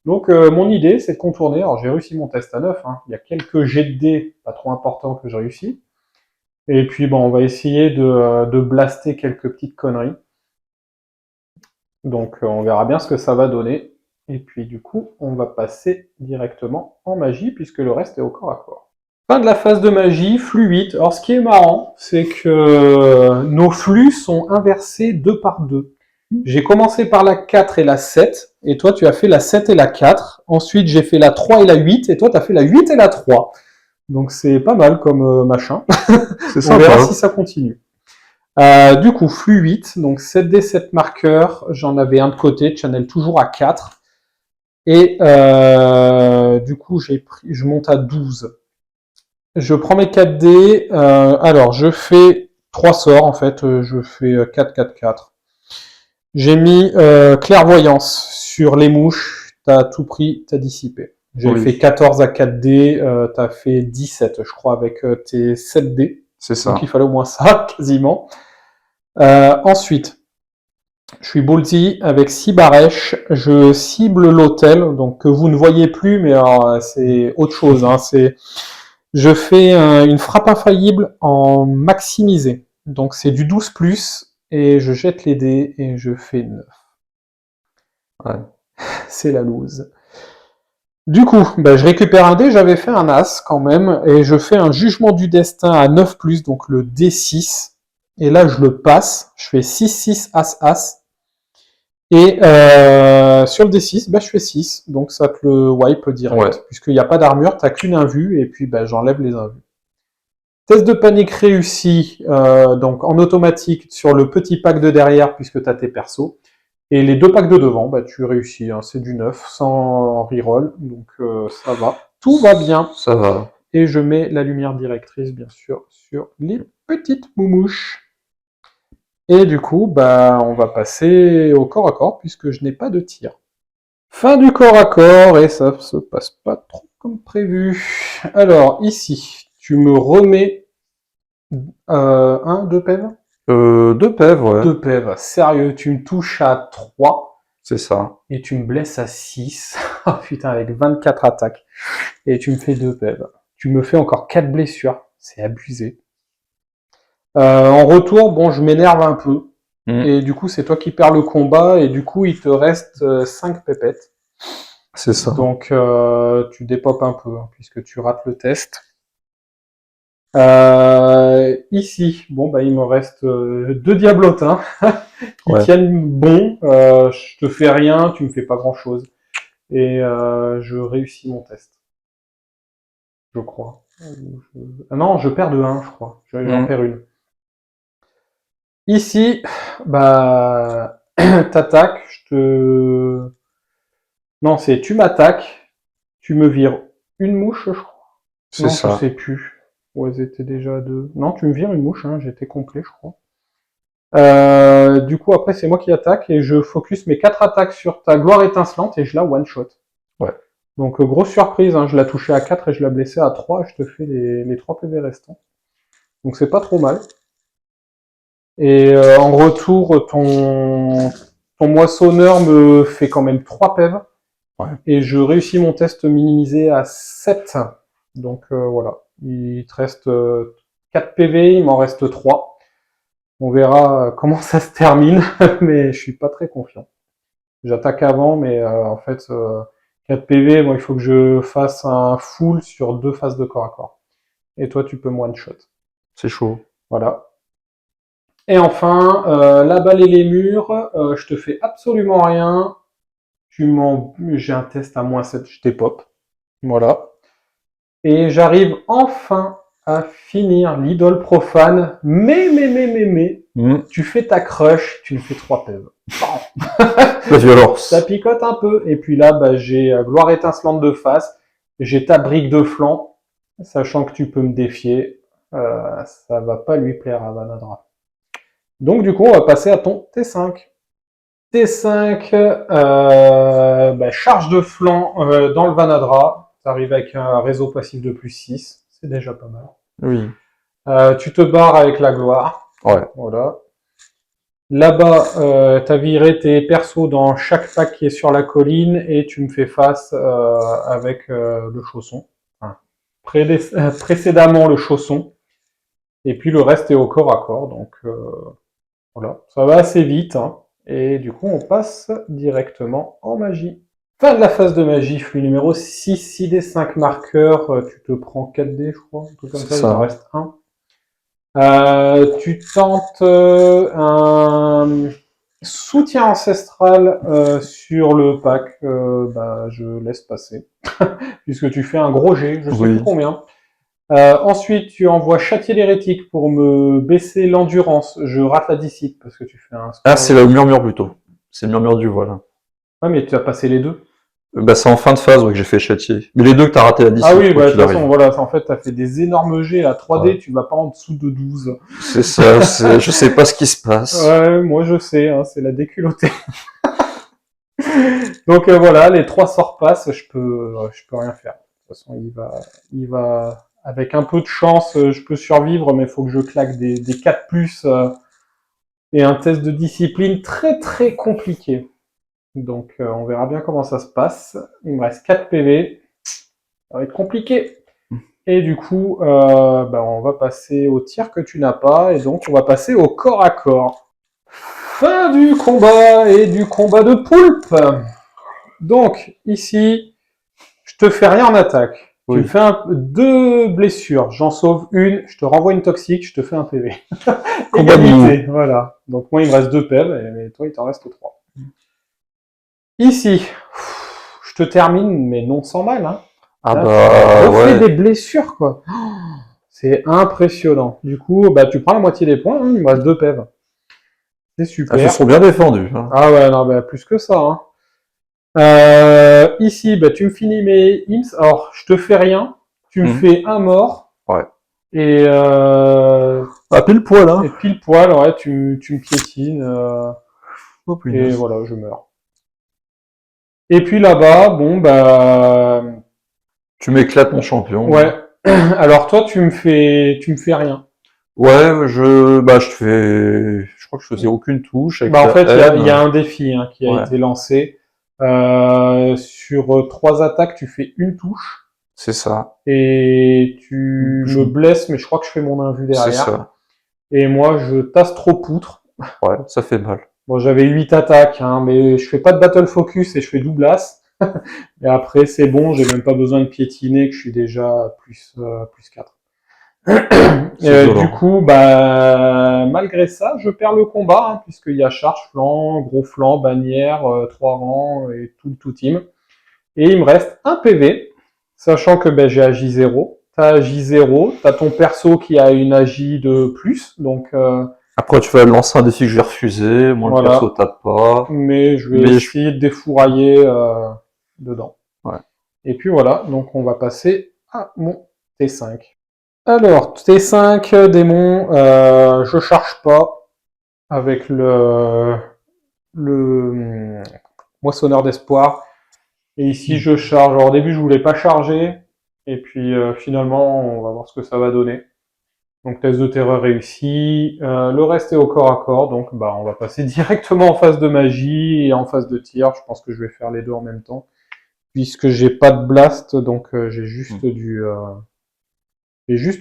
Donc mon idée, c'est de contourner, alors j'ai réussi mon test à 9, hein. Il y a quelques jets de dés, pas trop importants, que j'ai réussi, et puis bon, on va essayer de blaster quelques petites conneries. Donc on verra bien ce que ça va donner. Et puis du coup, on va passer directement en magie, puisque le reste est au corps à corps. Fin de la phase de magie, flux 8. Alors ce qui est marrant, c'est que nos flux sont inversés 2 par 2. J'ai commencé par la 4 et la 7, et toi tu as fait la 7 et la 4. Ensuite j'ai fait la 3 et la 8, et toi tu as fait la 8 et la 3. Donc c'est pas mal comme machin. On verra si ça continue. Du coup, flux 8, donc 7d7 marqueurs, j'en avais un de côté, channel toujours à 4. Et du coup, je monte à 12. Je prends mes 4D, alors je fais 3 sorts en fait, je fais 4, 4, 4. J'ai mis clairvoyance sur les mouches, t'as tout pris, t'as dissipé. J'ai fait 14 à 4D, t'as fait 17 je crois avec tes 7D. C'est ça. Donc il fallait au moins ça, quasiment. Ensuite, je suis ballsy avec 6 barèches, je cible l'hôtel, donc que vous ne voyez plus, mais c'est autre chose. Hein, je fais une frappe infaillible en maximisé, donc c'est du 12+, et je jette les dés et je fais 9. Ouais. C'est la loose. Du coup, bah, je récupère un dé, j'avais fait un as quand même, et je fais un jugement du destin à 9+, donc le D6. Et là, je le passe, je fais 6, 6, As, As. Et sur le D6, bah, je fais 6, donc ça te le wipe direct. Ouais. Puisqu'il n'y a pas d'armure, t'as qu'une invue, et puis bah, j'enlève les invues. Test de panique réussi, donc en automatique sur le petit pack de derrière, puisque tu as tes persos. Et les 2 packs de devant, bah, tu réussis, hein, c'est du 9, sans reroll, donc ça va. Tout va bien. Ça va. Et je mets la lumière directrice, bien sûr, sur les petites moumouches. Et du coup, bah, on va passer au corps à corps, puisque je n'ai pas de tir. Fin du corps à corps, et ça se passe pas trop comme prévu. Alors, ici, tu me remets 2 pèves 2 pèves, ouais. 2 pèves, sérieux, tu me touches à 3, C'est ça. et tu me blesses à 6. Oh putain, avec 24 attaques. Et tu me fais 2 pèves. Tu me fais encore 4 blessures, c'est abusé. En retour, bon, je m'énerve un peu. Et du coup, c'est toi qui perds le combat, et du coup, il te reste 5 pépettes. C'est ça. Donc, tu dépopes un peu, hein, puisque tu rates le test. Ici, bon, bah, il me reste 2 diablotins qui tiennent bon. Je te fais rien, tu me fais pas grand chose. Et je réussis mon test. Je crois. Ah non, je perds de 1, je crois. J'en perds une. Ici, bah, t'attaques, non, c'est tu m'attaques, tu me vires une mouche, je crois. C'est Non, ça. je sais plus. Ou elles étaient déjà 2. Non, tu me vires une mouche, hein, j'étais complet, je crois. Du coup, après, c'est moi qui attaque, et je focus mes 4 attaques sur ta gloire étincelante, et je la one-shot. Ouais. Donc, grosse surprise, hein, je la touchais à 4 et je la blessais à 3, et je te fais les 3 PV restants. Donc, c'est pas trop mal. Et en retour, ton moissonneur me fait quand même 3 pèves. Ouais. Et je réussis mon test minimisé à 7. Donc voilà. Il te reste 4 PV, il m'en reste 3. On verra comment ça se termine, mais je suis pas très confiant. J'attaque avant, mais en fait, 4 PV, bon, il faut que je fasse un full sur 2 phases de corps à corps. Et toi, tu peux me one-shot. C'est chaud. Voilà. Et enfin, la balle et les murs, je te fais absolument rien. J'ai un test à -7, je t'épop. Voilà. Et j'arrive enfin à finir l'idole profane. Mais, tu fais ta crush, tu me fais 3 pèves. La violence. Ça picote un peu. Et puis là, bah, j'ai gloire étincelante de face. J'ai ta brique de flanc. Sachant que tu peux me défier. Ça va pas lui plaire à Vanadra. Donc du coup, on va passer à ton T5. T5, bah, charge de flanc dans le Vanadra. Tu arrives avec un réseau passif de +6. C'est déjà pas mal. Oui. Tu te barres avec la gloire. Ouais. Voilà. Là-bas, tu as viré tes persos dans chaque pack qui est sur la colline et tu me fais face avec le chausson. Enfin, précédemment le chausson. Et puis le reste est au corps à corps. Donc voilà, ça va assez vite. Hein. Et du coup, on passe directement en magie. Fin de la phase de magie, flux numéro 6, 6d5 marqueurs, tu te prends 4d, je crois, un truc comme ça, il t'en reste 1. Tu tentes un soutien ancestral sur le pack, bah, je laisse passer, puisque tu fais un gros jet, je sais plus combien. Ensuite, tu envoies châtier l'hérétique pour me baisser l'endurance. Je rate la dissipe parce que tu fais un score. Ah, c'est le murmure plutôt. C'est le murmure du voile. Ouais, mais tu as passé les 2. Bah, c'est en fin de phase que j'ai fait châtier. Mais les 2 que t'as raté la dissipe. Ah oui, bah, de toute façon, voilà, en fait, t'as fait des énormes jets à 3D, tu vas pas en dessous de 12. C'est ça, je sais pas ce qui se passe. Ouais, moi je sais, hein, c'est la déculottée. Donc voilà, les 3 sorts passent, je peux rien faire. De toute façon, il va, avec un peu de chance, je peux survivre, mais il faut que je claque des 4+, et un test de discipline très très compliqué. Donc on verra bien comment ça se passe. Il me reste 4 PV. Ça va être compliqué. Et du coup, bah, on va passer au tir que tu n'as pas, et donc on va passer au corps à corps. Fin du combat, et du combat de poulpe. Donc, ici, je te fais rien en attaque. Tu me fais 2 blessures, j'en sauve une, je te renvoie une toxique, je te fais un PV. Égalité, voilà. Donc moi, il me reste 2 PV, mais toi, il t'en reste 3. Ici, je te termine, mais non sans mal. Hein. Ah là, bah, on fait des blessures, quoi. C'est impressionnant. Du coup, bah, tu prends la moitié des points, hein, il me reste 2 PEV. C'est super. Ils sont bien défendus. Hein. Ah ouais, non, bah, plus que ça. Hein. Ici, bah, tu me finis mes IMS. Alors, je te fais rien. Tu me fais un mort. Ouais. Et, pile poil, hein. et pile poil, ouais, tu me piétines. Oh, Et punaise. voilà, je meurs. Et puis là-bas, bon, bah... Tu m'éclates, mon champion. Ouais. Alors toi, tu me fais rien. Ouais, je crois que je faisais aucune touche. Avec Bah, en la fait, haine. il y a un défi hein, qui a Ouais. été lancé. Sur 3 attaques, tu fais une touche. C'est ça. Et tu me blesses, mais je crois que je fais mon invu C'est derrière. ça. Et moi, je tasse trop poutre. Ouais, ça fait mal. Bon, j'avais 8 attaques, hein, mais je fais pas de battle focus et je fais doublas. Et après, c'est bon, j'ai même pas besoin de piétiner, que je suis déjà plus 4. Du coup, bah, malgré ça, je perds le combat, hein, puisqu'il y a charge, flanc, gros flanc, bannière, 3 rangs et tout team. Et il me reste un PV, sachant que ben, j'ai agi 0. T'as agi 0, t'as ton perso qui a une agi de plus, donc... Après, tu vas lancer un défi que je vais refuser. Moi, voilà. le perso tape pas. Mais je vais essayer de défourailler dedans. Ouais. Et puis voilà, donc on va passer à mon T5. Alors, T5, démon, je charge pas avec le moissonneur d'espoir. Et ici, je charge. Alors, au début, je voulais pas charger. Et puis, finalement, on va voir ce que ça va donner. Donc, test de terreur réussi. Le reste est au corps à corps. Donc, bah, on va passer directement en phase de magie et en phase de tir. Je pense que je vais faire les deux en même temps. Puisque j'ai pas de blast, donc j'ai juste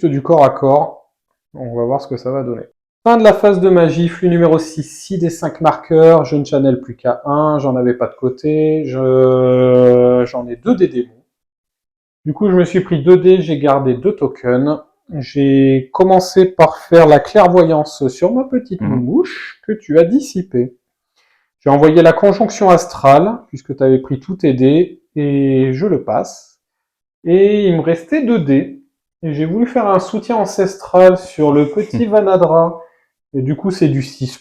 du corps à corps. On va voir ce que ça va donner. Fin de la phase de magie, flux numéro 6, 6 des 5 marqueurs, je ne channel plus qu'à 1, j'en avais pas de côté, j'en ai 2 des démons. Du coup, je me suis pris 2 dés, j'ai gardé 2 tokens. J'ai commencé par faire la clairvoyance sur ma petite mouche que tu as dissipée. J'ai envoyé la conjonction astrale, puisque tu avais pris tous tes dés, et je le passe. Et il me restait 2 dés. Et j'ai voulu faire un soutien ancestral sur le petit Vanadra. Et du coup, c'est du 6+,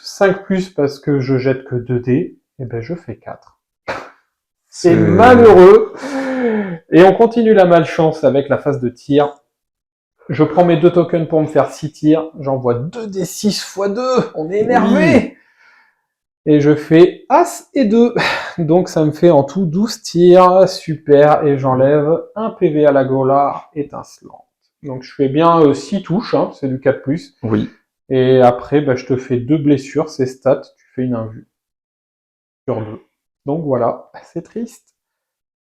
5+, parce que je jette que 2 dés. Et ben, je fais 4. C'est malheureux. Et on continue la malchance avec la phase de tir. Je prends mes 2 tokens pour me faire 6 tirs. J'envoie 2 des 6 x 2. On est énervé. Et je fais As et 2. Donc ça me fait en tout 12 tirs. Super. Et j'enlève un PV à la gola étincelante. Donc je fais bien 6 touches. Hein, c'est du 4+. Oui. Et après, bah, je te fais 2 blessures. C'est stats. Tu fais une invue. Sur 2. Donc voilà. C'est triste.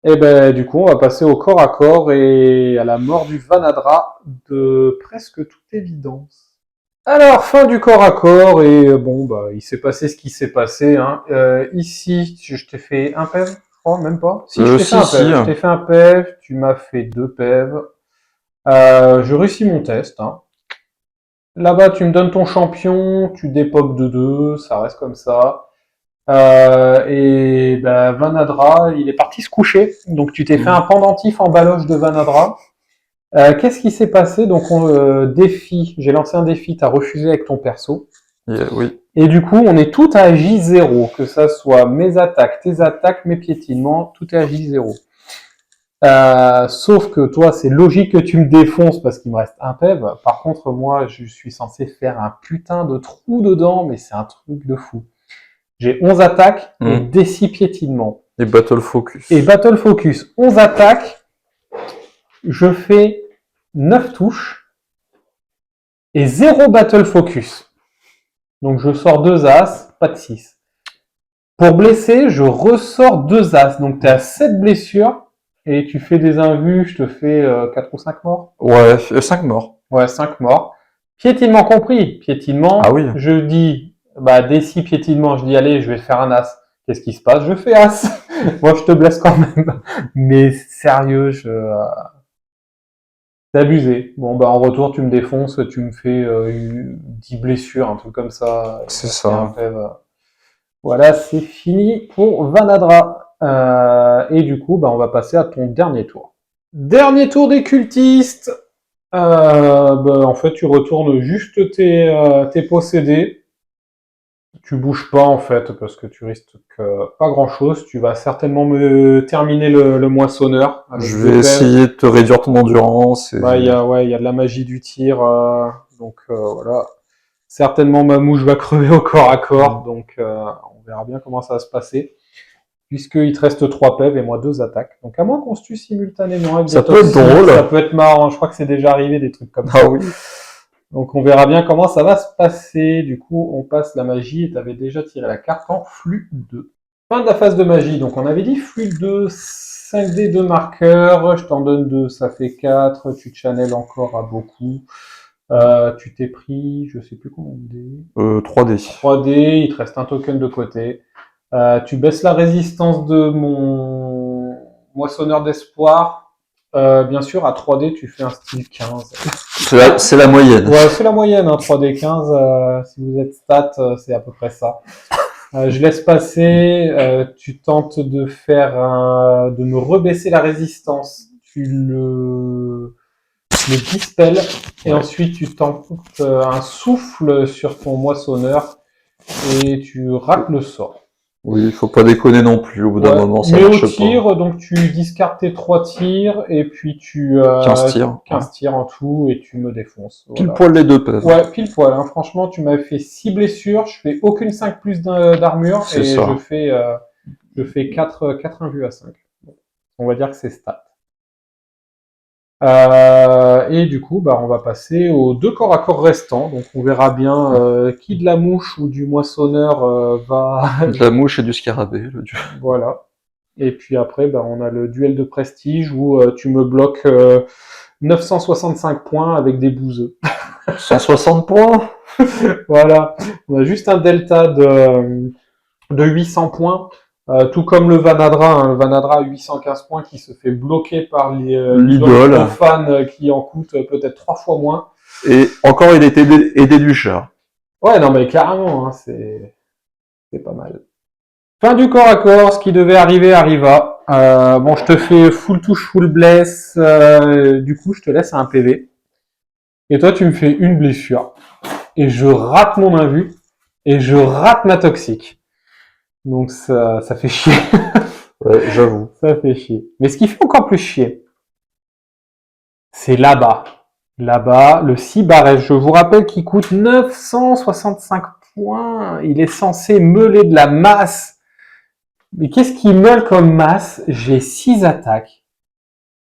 Et ben du coup, on va passer au corps à corps et à la mort du Vanadra de presque toute évidence. Alors, fin du corps à corps, et bon, bah, il s'est passé ce qui s'est passé. Hein. Ici, je t'ai fait un PEV, je crois, même pas. Si, je t'ai fait un PEV. Je t'ai fait un PEV, tu m'as fait 2 PEV. Je réussis mon test. Hein. Là-bas, tu me donnes ton champion, tu dépoques de 2, ça reste comme ça. Et ben, Vanadra, il est parti se coucher. Donc tu t'es fait un pendentif en baloche de Vanadra. Qu'est-ce qui s'est passé? Donc défi, j'ai lancé un défi, t'as refusé avec ton perso. Oui. Et du coup, on est tout à J0, que ça soit mes attaques, tes attaques, mes piétinements, tout est à J0. Sauf que toi, c'est logique que tu me défonces parce qu'il me reste un PEV. Par contre, moi, je suis censé faire un putain de trou dedans, mais c'est un truc de fou. J'ai 11 attaques et des 6 piétinements. Et Battle Focus. 11 attaques, je fais 9 touches et 0 Battle Focus. Donc je sors 2 As, pas de 6. Pour blesser, je ressors 2 As. Donc tu as 7 blessures et tu fais des invus, je te fais 4 ou 5 morts. Ouais, 5 morts. Ouais, 5 morts. Piétinement compris. Piétinement, ah oui. Je dis... Bah, des 6 piétinements, je dis, allez, je vais faire un As. Qu'est-ce qui se passe? Je fais As. Moi, je te blesse quand même. Mais sérieux, c'est abusé. Bon, bah, en retour, tu me défonces, tu me fais 10 blessures, un truc comme ça. C'est ça. Voilà, c'est fini pour Vanadra. Et du coup, bah, on va passer à ton dernier tour. Dernier tour des cultistes. En fait, tu retournes juste tes possédés. Tu bouges pas en fait parce que tu risques pas grand chose. Tu vas certainement me terminer le moissonneur. Avec Je 2 vais pèves. essayer de te réduire ton endurance. Et... Il y a de la magie du tir. Voilà. Certainement ma mouche va crever au corps à corps. Donc on verra bien comment ça va se passer. Puisqu'il te reste 3 pèves et moi 2 attaques. Donc à moins qu'on se tue simultanément avec Ça des peut être toxiques, drôle. ça peut être marrant. Je crois que c'est déjà arrivé des trucs comme ça. Ah oui. Donc on verra bien comment ça va se passer. Du coup, on passe la magie et tu avais déjà tiré la carte en flux 2. Fin de la phase de magie. Donc on avait dit flux 2, 5D de marqueurs. Je t'en donne 2, ça fait 4. Tu channels encore à beaucoup. Tu t'es pris, je sais plus combien de dés. 3D. 3D, il te reste un token de côté. Tu baisses la résistance de mon moissonneur d'espoir. Bien sûr, à 3D, tu fais un style 15. C'est la moyenne. Ouais, c'est la moyenne, hein, 3D 15. Si vous êtes stat, c'est à peu près ça. Je laisse passer. Tu tentes de de me rebaisser la résistance. Tu le dispel. Et ensuite, tu tentes un souffle sur ton moissonneur. Et tu rates le sort. Oui, il faut pas déconner non plus. Au bout d'un moment, ça mais marche au tir, pas. donc tu discardes tes 3 tirs. Et puis tu... 15 tirs. 15 tirs en tout. Et tu me défonces. Pile Voilà. poil les 2 pèves. Ouais, pile poil. Hein. Franchement, tu m'as fait 6 blessures. Je fais aucune 5 plus d'armure. C'est Et ça. je fais 4 invus à 5. On va dire que c'est stat. Et du coup, on va passer aux 2 corps à corps restants. Donc on verra bien qui de la mouche ou du moissonneur va... De la mouche et du scarabée. Le dieu. Voilà. Et puis après, on a le duel de prestige où tu me bloques 965 points avec des bouseux. 160 points. Voilà. On a juste un delta de 800 points. Tout comme le Vanadra, hein. Le Vanadra a 815 points qui se fait bloquer par l'idole profane qui en coûte peut-être 3 fois moins. Et encore, il a été aidé du chat. Ouais, non mais carrément, hein, c'est pas mal. Fin du corps à corps, ce qui devait arriver arriva. Je te fais full touche, full bless. Du coup, je te laisse un PV. Et toi, tu me fais une blessure. Et je rate mon invu. Et je rate ma toxique. Donc ça fait chier. Ouais, j'avoue. Ça fait chier. Mais ce qui fait encore plus chier, c'est là-bas. Là-bas, le Cibarèche. Je vous rappelle qu'il coûte 965 points. Il est censé meuler de la masse. Mais qu'est-ce qu'il meule comme masse? J'ai 6 attaques.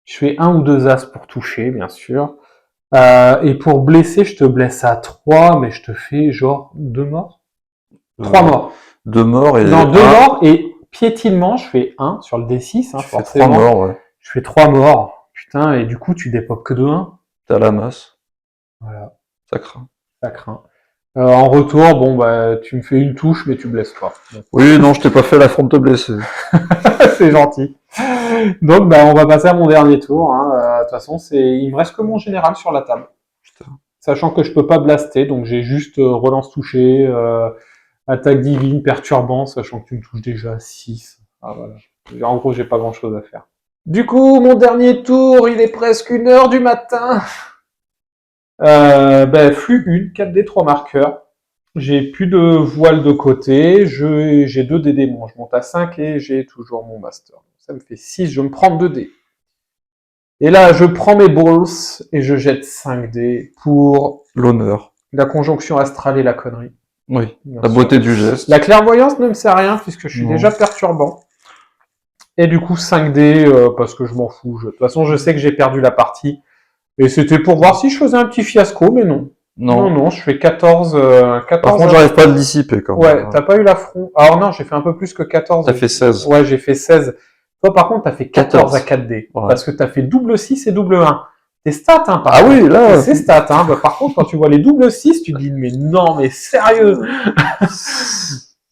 Je fais 1 ou 2 as pour toucher, bien sûr. Et pour blesser, je te blesse à 3, mais je te fais genre 2 morts. 3 morts. 2 morts et... Non, 2 morts et piétinement, je fais 1 sur le D6, hein, tu fais forcément. 3 morts, ouais. Je fais 3 morts. Putain, et du coup, tu dépopes que de 1. T'as la masse. Voilà. Ça craint. Ça craint. En retour, tu me fais une touche, mais tu blesses pas. Donc... Oui, non, je t'ai pas fait l'affront de te blesser. C'est gentil. Donc, on va passer à mon dernier tour. Hein. De toute façon, il me reste que mon général sur la table. Putain. Sachant que je peux pas blaster, donc j'ai juste relance touchée, attaque divine, perturbant, sachant que tu me touches déjà à 6. Ah, voilà. En gros, j'ai pas grand chose à faire. Du coup, mon dernier tour, il est presque 1h du matin. Flux 1, 4D, 3 marqueurs. J'ai plus de voile de côté, j'ai 2 dés démons. Je monte à 5 et j'ai toujours mon master. Ça me fait 6, je me prends 2 dés. Et là, je prends mes balls et je jette 5 dés pour l'honneur. La conjonction astrale et la connerie. Oui, la beauté du geste. La clairvoyance ne me sert à rien puisque je suis déjà perturbant. Et du coup, 5 dés parce que je m'en fous. De toute façon, je sais que j'ai perdu la partie. Et c'était pour voir si je faisais un petit fiasco, mais non. Non, je fais 14... 14 Par contre, j'arrive pas à le dissiper quand même. Ouais, t'as pas eu l'affront. Alors non, j'ai fait un peu plus que 14. T'as fait 16. Ouais, j'ai fait 16. Toi, par contre, t'as fait 14 à 4D. Ouais. Parce que t'as fait double 6 et double 1. T'es stat, hein, par contre. Oui, là. C'est stat, hein. Par contre, quand tu vois les double 6, tu te dis, mais non, mais sérieux.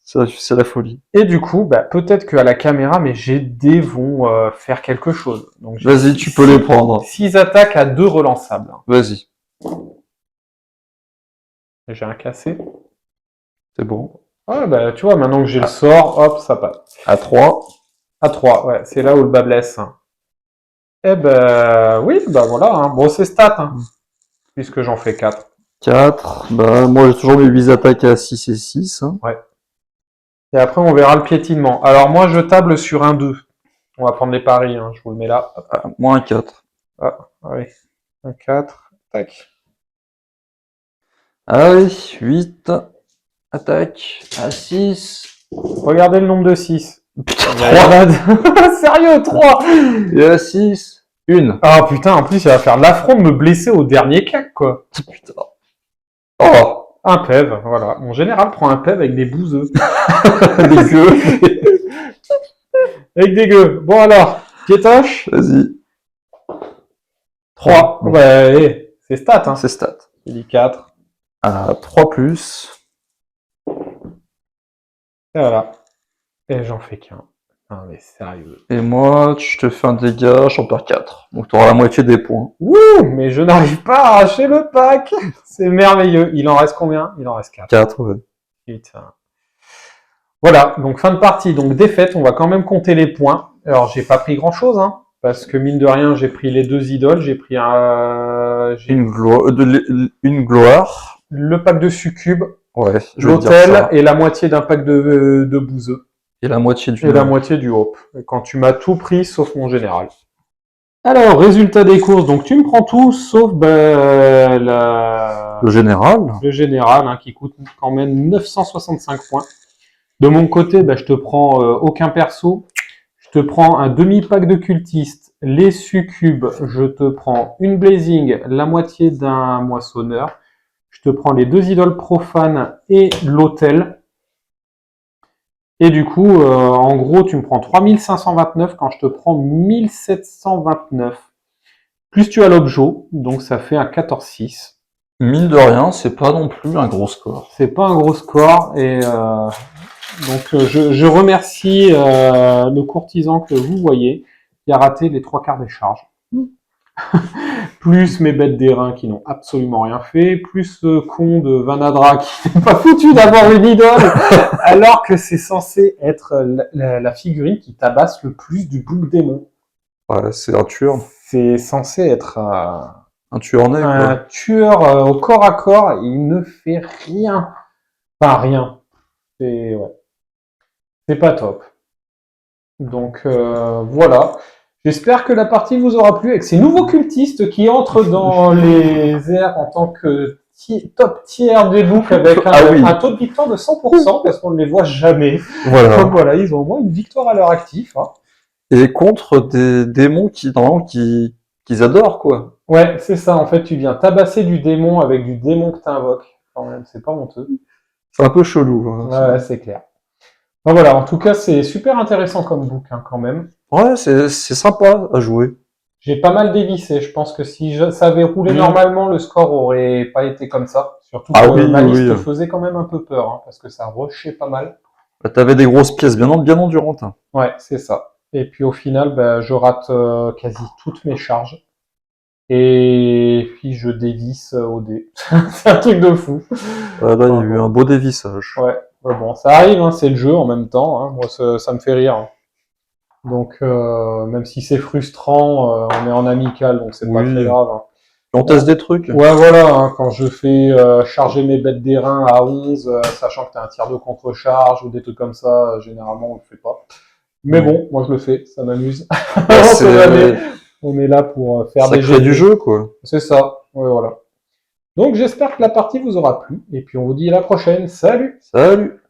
C'est la folie. Et du coup, peut-être qu'à la caméra, mes GD vont faire quelque chose. Vas-y, tu peux les prendre. 6 attaques à 2 relançables. Vas-y. J'ai un cassé. C'est bon. Ouais, tu vois, maintenant que j'ai le sort, hop, ça passe. À 3. À 3, ouais, c'est là où le bas blesse. Eh oui, voilà. Hein. Bon, c'est stat. Hein. puisque j'en fais 4. 4. Bah, moi, j'ai toujours mes 8 attaques à 6 et 6. Hein. Et après, on verra le piétinement. Alors, moi, je table sur un 2. On va prendre les paris, hein. Je vous le mets là. Ah, moins un 4. Ah, oui. Un 4. Tac. Allez, 8. Attaque à 6. Regardez le nombre de 6. Putain, 3. Sérieux, 3. Et à 6. 1. Ah putain, en plus, il va faire l'affront de me blesser au dernier cac, quoi. Putain. Oh. Un PEV, voilà. Mon général prend un PEV avec des bouseux. Des gueux. Avec des gueux. Bon alors, piétoche. Vas-y. 3. Ouais, c'est stat, hein. C'est stat. Il dit 4. À 3 plus. Et voilà. Et j'en fais qu'un. Non mais sérieux. Et moi, je te fais un dégât, j'en perds 4. Donc tu auras la moitié des points. Wouh, mais je n'arrive pas à arracher le pack. C'est merveilleux. Il en reste combien? Il en reste 4. 4, ouais. Putain. Voilà, donc fin de partie. Donc défaite, on va quand même compter les points. Alors j'ai pas pris grand chose, hein. Parce que mine de rien, j'ai pris les 2 idoles, j'ai pris Une gloire. le pack de succube, Ouais, je vais te dire l'hôtel ça. et la moitié d'un pack de bouseux. Et la moitié du. Et la moitié du hope. Et quand tu m'as tout pris, sauf mon général. Alors, résultat des courses. Donc tu me prends tout, sauf Le général. le général, hein, qui coûte quand même 965 points. De mon côté, je te prends aucun perso. Je te prends un demi-pack de cultistes, les succubes. Je te prends une blazing, la moitié d'un moissonneur. Je te prends les 2 idoles profanes et l'hôtel. Et du coup, en gros, tu me prends 3529 quand je te prends 1729. Plus tu as l'objet, donc ça fait un 14-6. Mine de rien, c'est pas non plus un gros score. C'est pas un gros score. Et donc, je remercie le courtisan que vous voyez qui a raté les 3 quarts des charges. Plus mes bêtes d'airain qui n'ont absolument rien fait, plus ce con de Vanadra qui n'est pas foutu d'avoir une idole, alors que c'est censé être la figurine qui tabasse le plus du bouc démon. Ouais, c'est un tueur. C'est censé être Un tueur né, un quoi. tueur au corps à corps, et il ne fait rien. Enfin, rien. C'est ouais. C'est pas top. Donc voilà. J'espère que la partie vous aura plu avec ces nouveaux cultistes qui entrent dans les airs en tant que top tier des looks avec un taux de victoire de 100% parce qu'on ne les voit jamais. Voilà. Donc voilà, ils ont au moins une victoire à leur actif. Hein. Et contre des démons qu'ils adorent, quoi. Ouais, c'est ça. En fait, tu viens tabasser du démon avec du démon que tu invoques. Quand même, c'est pas honteux. C'est un peu chelou. Hein, ouais, c'est clair. Bon, voilà, en tout cas, c'est super intéressant comme book, hein, quand même. Ouais, c'est sympa à jouer. J'ai pas mal dévissé. Je pense que si ça avait roulé normalement, le score aurait pas été comme ça. Surtout que ma liste faisait quand même un peu peur, hein, parce que ça rushait pas mal. Bah, t'avais des grosses pièces bien endurantes. Hein. Ouais, c'est ça. Et puis au final, je rate quasi toutes mes charges. Et puis je dévisse au dé. C'est un truc de fou. Là, il y a eu un beau dévissage. Ouais, bon, ça arrive, hein, c'est le jeu en même temps. Hein. Moi, ça me fait rire. Hein. Donc, même si c'est frustrant, on est en amical, donc c'est pas très grave. Hein. On teste des trucs. Ouais, voilà, hein, quand je fais charger mes bêtes d'airain à 11, sachant que t'as un tir de contre-charge ou des trucs comme ça, généralement on le fait pas. Mais bon, moi je le fais, ça m'amuse. On est là pour faire des jeux du jeu, quoi. C'est ça, ouais, voilà. Donc j'espère que la partie vous aura plu, et puis on vous dit à la prochaine. Salut! Salut!